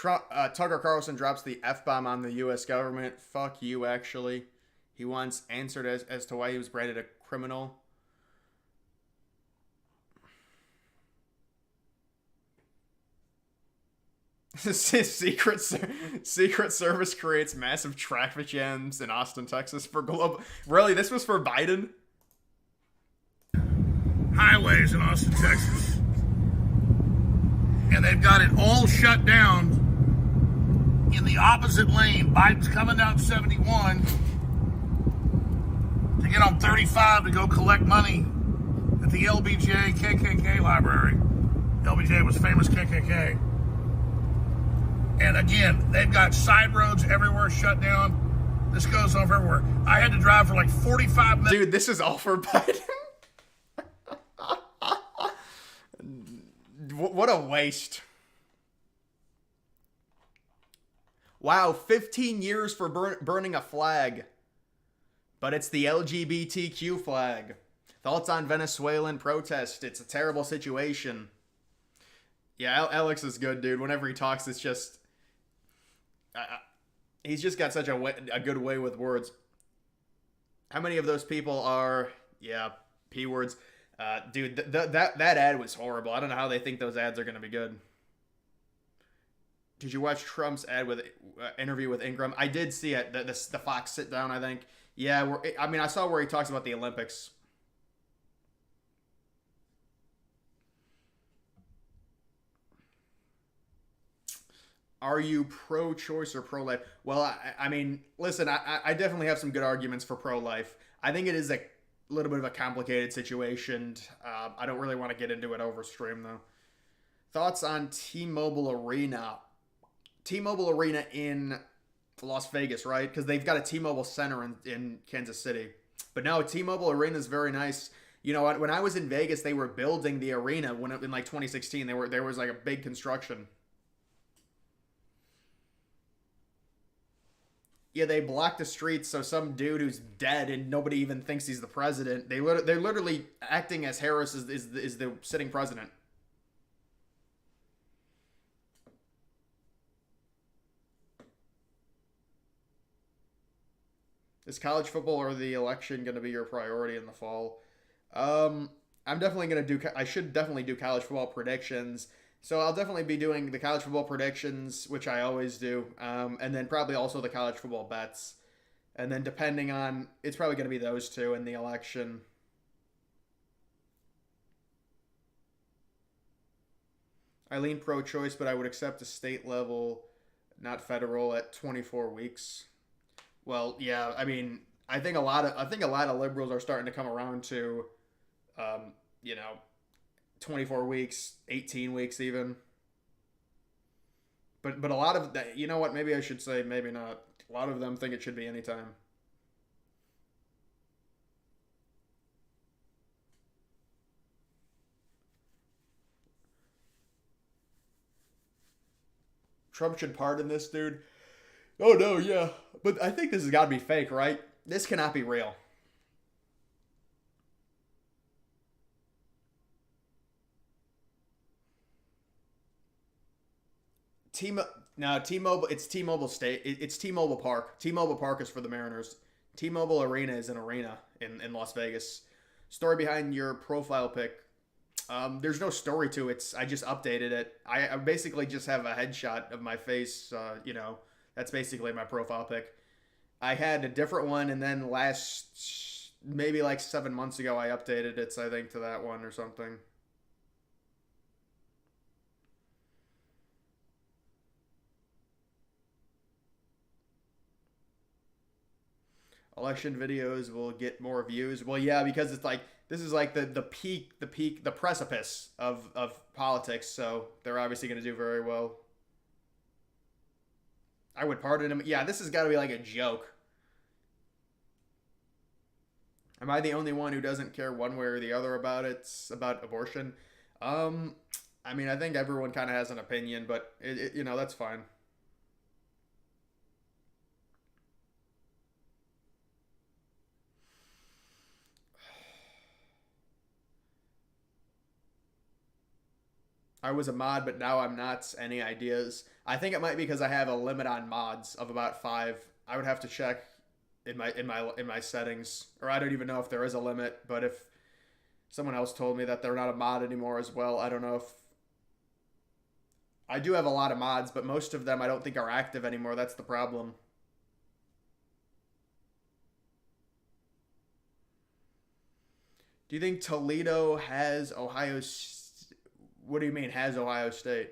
Tucker Carlson drops the F-bomb on the U.S. government. Fuck you, actually. He once answered as to why he was branded a criminal. Secret Service creates massive traffic jams in Austin, Texas for global. Really, this was for Biden? Highways in Austin, Texas. And they've got it all shut down in the opposite lane. Biden's coming down 71 to get on 35 to go collect money at the LBJ KKK library. LBJ was famous KKK. And again, they've got side roads everywhere shut down. This goes on everywhere. I had to drive for like 45 minutes. Dude, this is all for Biden. What a waste. Wow, 15 years for burning a flag. But it's the LGBTQ flag. Thoughts on Venezuelan protest? It's a terrible situation. Yeah, Alex is good, dude. Whenever he talks, it's just... he's just got such a good way with words. How many of those people are... Yeah, P words. Dude, that ad was horrible. I don't know how they think those ads are going to be good. Did you watch Trump's ad with interview with Ingram? I did see it. The Fox sit down, I think. Yeah, I saw where he talks about the Olympics. Are you pro-choice or pro-life? Well, I mean, listen, I definitely have some good arguments for pro-life. I think it is a little bit of a complicated situation. I don't really want to get into it over stream, though. Thoughts on T-Mobile Arena? T-Mobile Arena in Las Vegas, right? Because they've got a T-Mobile Center in Kansas City. But no, T-Mobile Arena is very nice. You know what? When I was in Vegas, they were building the arena in like 2016. There was like a big construction. Yeah, they blocked the streets so some dude who's dead and nobody even thinks he's the president. They're literally acting as Harris is the sitting president. Is college football or the election going to be your priority in the fall? I'm definitely going to do... I should definitely do college football predictions. So I'll definitely be doing the college football predictions, which I always do. And then probably also the college football bets. And then depending on... It's probably going to be those two in the election. I lean pro-choice, but I would accept a state level, not federal, at 24 weeks. Well, yeah, I mean, I think a lot of liberals are starting to come around to, 24 weeks, 18 weeks even. But a lot of that, you know what? Maybe I should say maybe not. A lot of them think it should be anytime. Trump should pardon this dude. Oh no, yeah. But I think this has got to be fake, right? This cannot be real. T-Mobile, it's T-Mobile State. It's T-Mobile Park. T-Mobile Park is for the Mariners. T-Mobile Arena is an arena in Las Vegas. Story behind your profile pic. There's no story to it. I just updated it. I basically just have a headshot of my face, That's basically my profile pic. I had a different one, and then maybe like 7 months ago, I updated it, I think, to that one or something. Election videos will get more views. Well, yeah, because it's like, this is like the peak, the precipice of politics, so they're obviously going to do very well. I would pardon him. Yeah, this has got to be like a joke. Am I the only one who doesn't care one way or the other about it, about abortion? I mean, I think everyone kind of has an opinion, but, that's fine. I was a mod, but now I'm not. Any ideas? I think it might be because I have a limit on mods of about 5. I would have to check in my settings, or I don't even know if there is a limit. But if someone else told me that they're not a mod anymore as well, I don't know if. I do have a lot of mods, but most of them I don't think are active anymore. That's the problem. Do you think Toledo has Ohio? What do you mean has Ohio State?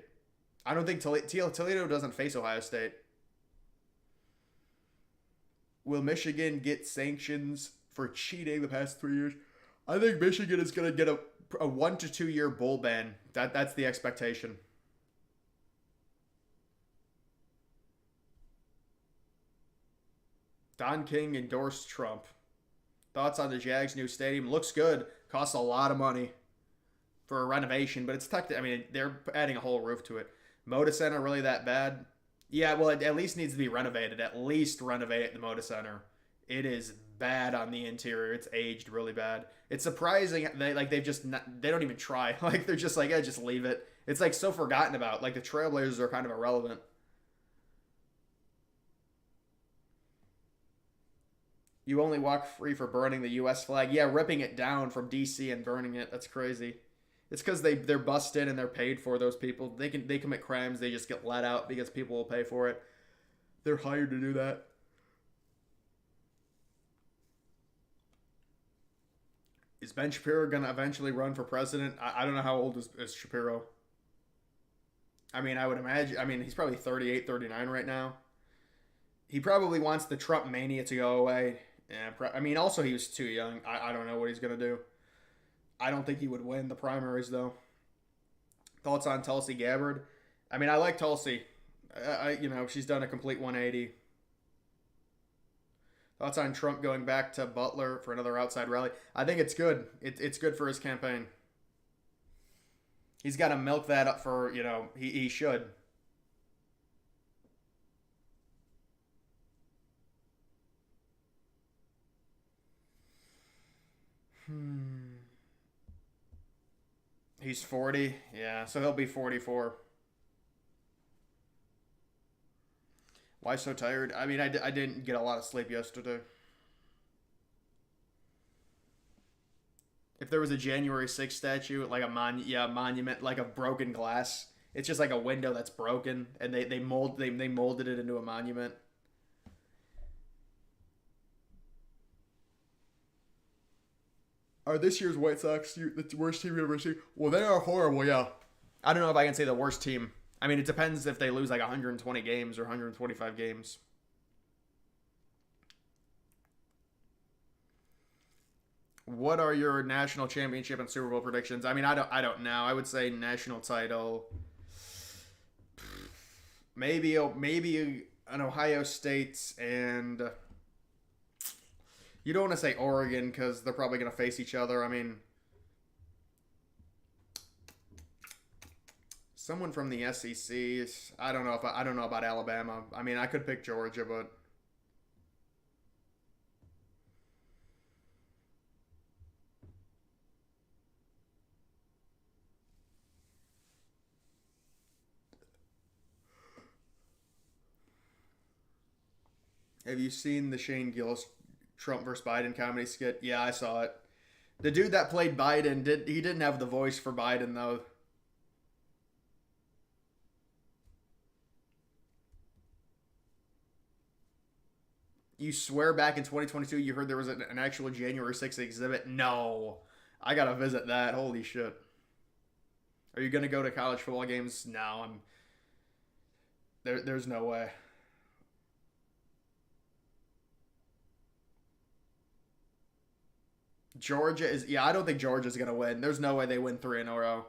I don't think Toledo doesn't face Ohio State. Will Michigan get sanctions for cheating the past 3 years? I think Michigan is going to get a 1 to 2 year bowl ban. That's the expectation. Don King endorsed Trump. Thoughts on the Jags' new stadium? Looks good. Costs a lot of money for a renovation, but it's technically, I mean, they're adding a whole roof to it. Moda Center really that bad? Yeah, well, it at least needs to be renovated. At least renovate the Moda Center. It is bad on the interior. It's aged really bad. It's surprising they don't even try. Like they're just like, yeah, just leave it. It's like so forgotten about. Like the Trailblazers are kind of irrelevant. You only walk free for burning the U.S. flag. Yeah, ripping it down from D.C. and burning it. That's crazy. It's because they're busted and they're paid for. Those people. They commit crimes. They just get let out because people will pay for it. They're hired to do that. Is Ben Shapiro going to eventually run for president? I don't know how old is Shapiro. I mean, I would imagine. I mean, he's probably 38, 39 right now. He probably wants the Trump mania to go away. Yeah, I mean, also he was too young. I don't know what he's going to do. I don't think he would win the primaries, though. Thoughts on Tulsi Gabbard? I mean, I like Tulsi. She's done a complete 180. Thoughts on Trump going back to Butler for another outside rally? I think it's good. It's good for his campaign. He's got to milk that up for, he should. He's 40. Yeah, so he'll be 44. Why so tired? I mean, I didn't get a lot of sleep yesterday. If there was a January 6th statue, like a monument, like a broken glass, it's just like a window that's broken, and they molded it into a monument. Are this year's White Sox the worst team you've ever seen? Well, they are horrible, yeah. I don't know if I can say the worst team. I mean, it depends if they lose like 120 games or 125 games. What are your national championship and Super Bowl predictions? I mean, I don't know. I would say national title. Maybe an Ohio State and you don't want to say Oregon because they're probably going to face each other. I mean, someone from the SEC. I don't know about Alabama. I mean, I could pick Georgia, but have you seen the Shane Gillis Trump versus Biden comedy skit? Yeah, I saw it. The dude that played Biden didn't have the voice for Biden though. You swear back in 2022 you heard there was an actual January 6th exhibit? No. I gotta visit that. Holy shit. Are you gonna go to college football games? No, there's no way. Georgia is... Yeah, I don't think Georgia's going to win. There's no way they win 3 in a row.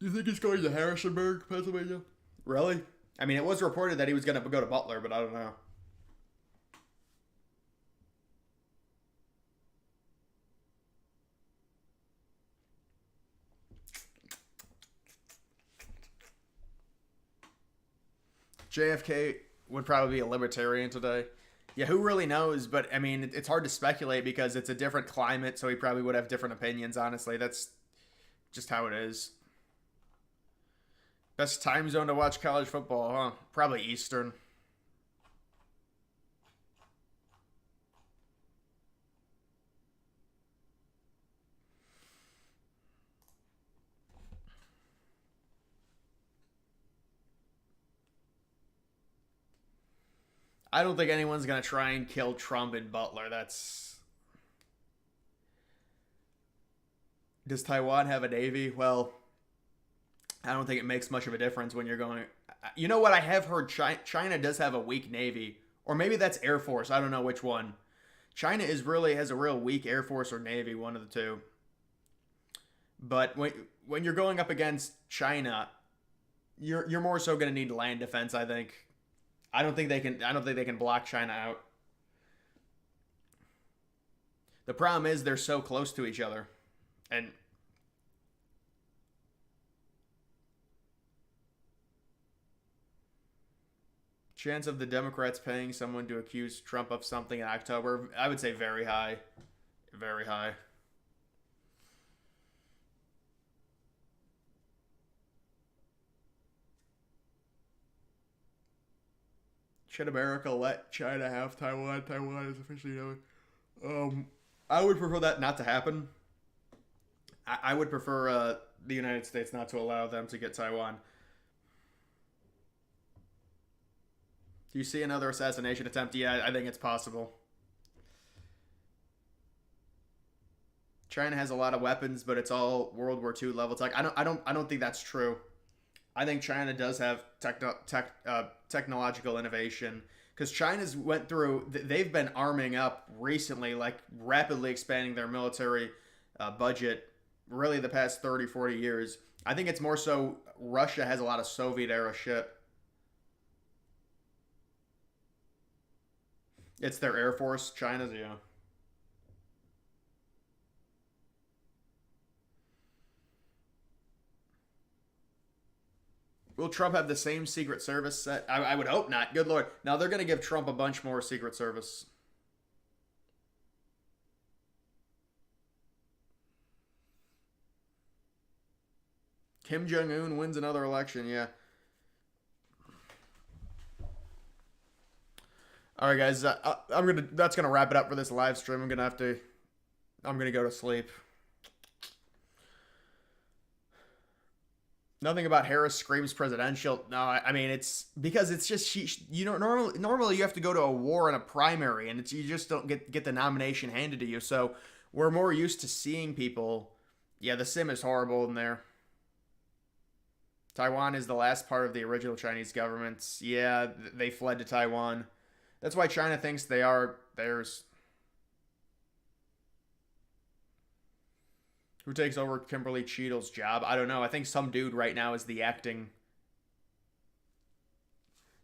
You think he's going to Harrisonburg, Pennsylvania? Really? I mean, it was reported that he was going to go to Butler, but I don't know. JFK would probably be a libertarian today. Yeah, who really knows? But I mean, it's hard to speculate because it's a different climate, so he probably would have different opinions. Honestly, that's just how it is. Best time zone to watch college football, huh? Probably Eastern. I don't think anyone's going to try and kill Trump and Butler. That's... Does Taiwan have a navy? Well, I don't think it makes much of a difference when you're going... You know what? I have heard China does have a weak navy. Or maybe that's Air Force. I don't know which one. China has a real weak Air Force or Navy, one of the two. But when you're going up against China, you're more so going to need land defense, I think. I don't think they can block China out. The problem is they're so close to each other. And chance of the Democrats paying someone to accuse Trump of something in October, I would say very high. Very high. Should America let China have Taiwan? Taiwan is officially known. I would prefer that not to happen. I would prefer the United States not to allow them to get Taiwan. Do you see another assassination attempt? Yeah, I think it's possible. China has a lot of weapons, but it's all World War II level tech. I don't think that's true. I think China does have technological innovation because China's went through. They've been arming up recently, like rapidly expanding their military budget. Really, the past 30, 40 years. I think it's more so Russia has a lot of Soviet era shit. It's their Air Force. China's, yeah. Will Trump have the same Secret Service set? I would hope not. Good Lord. Now they're going to give Trump a bunch more Secret Service. Kim Jong-un wins another election, yeah. All right, guys. That's gonna wrap it up for this live stream. I'm gonna go to sleep. Nothing about Harris screams presidential. No, I mean it's because it's just normally you have to go to a war in a primary, and you just don't get the nomination handed to you. So we're more used to seeing people. Yeah, the sim is horrible in there. Taiwan is the last part of the original Chinese government. Yeah, they fled to Taiwan. That's why China thinks they are theirs. Who takes over Kimberly Cheadle's job? I don't know. I think some dude right now is the acting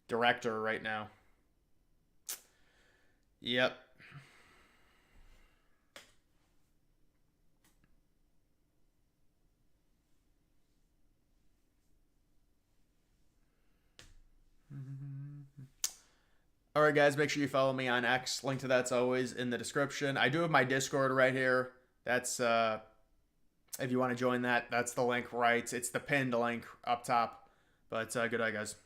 director right now. Yep. All right, guys, make sure you follow me on X. Link to that's always in the description. I do have my Discord right here. That's if you want to join that, that's the link right. It's the pinned link up top. But good night, guys.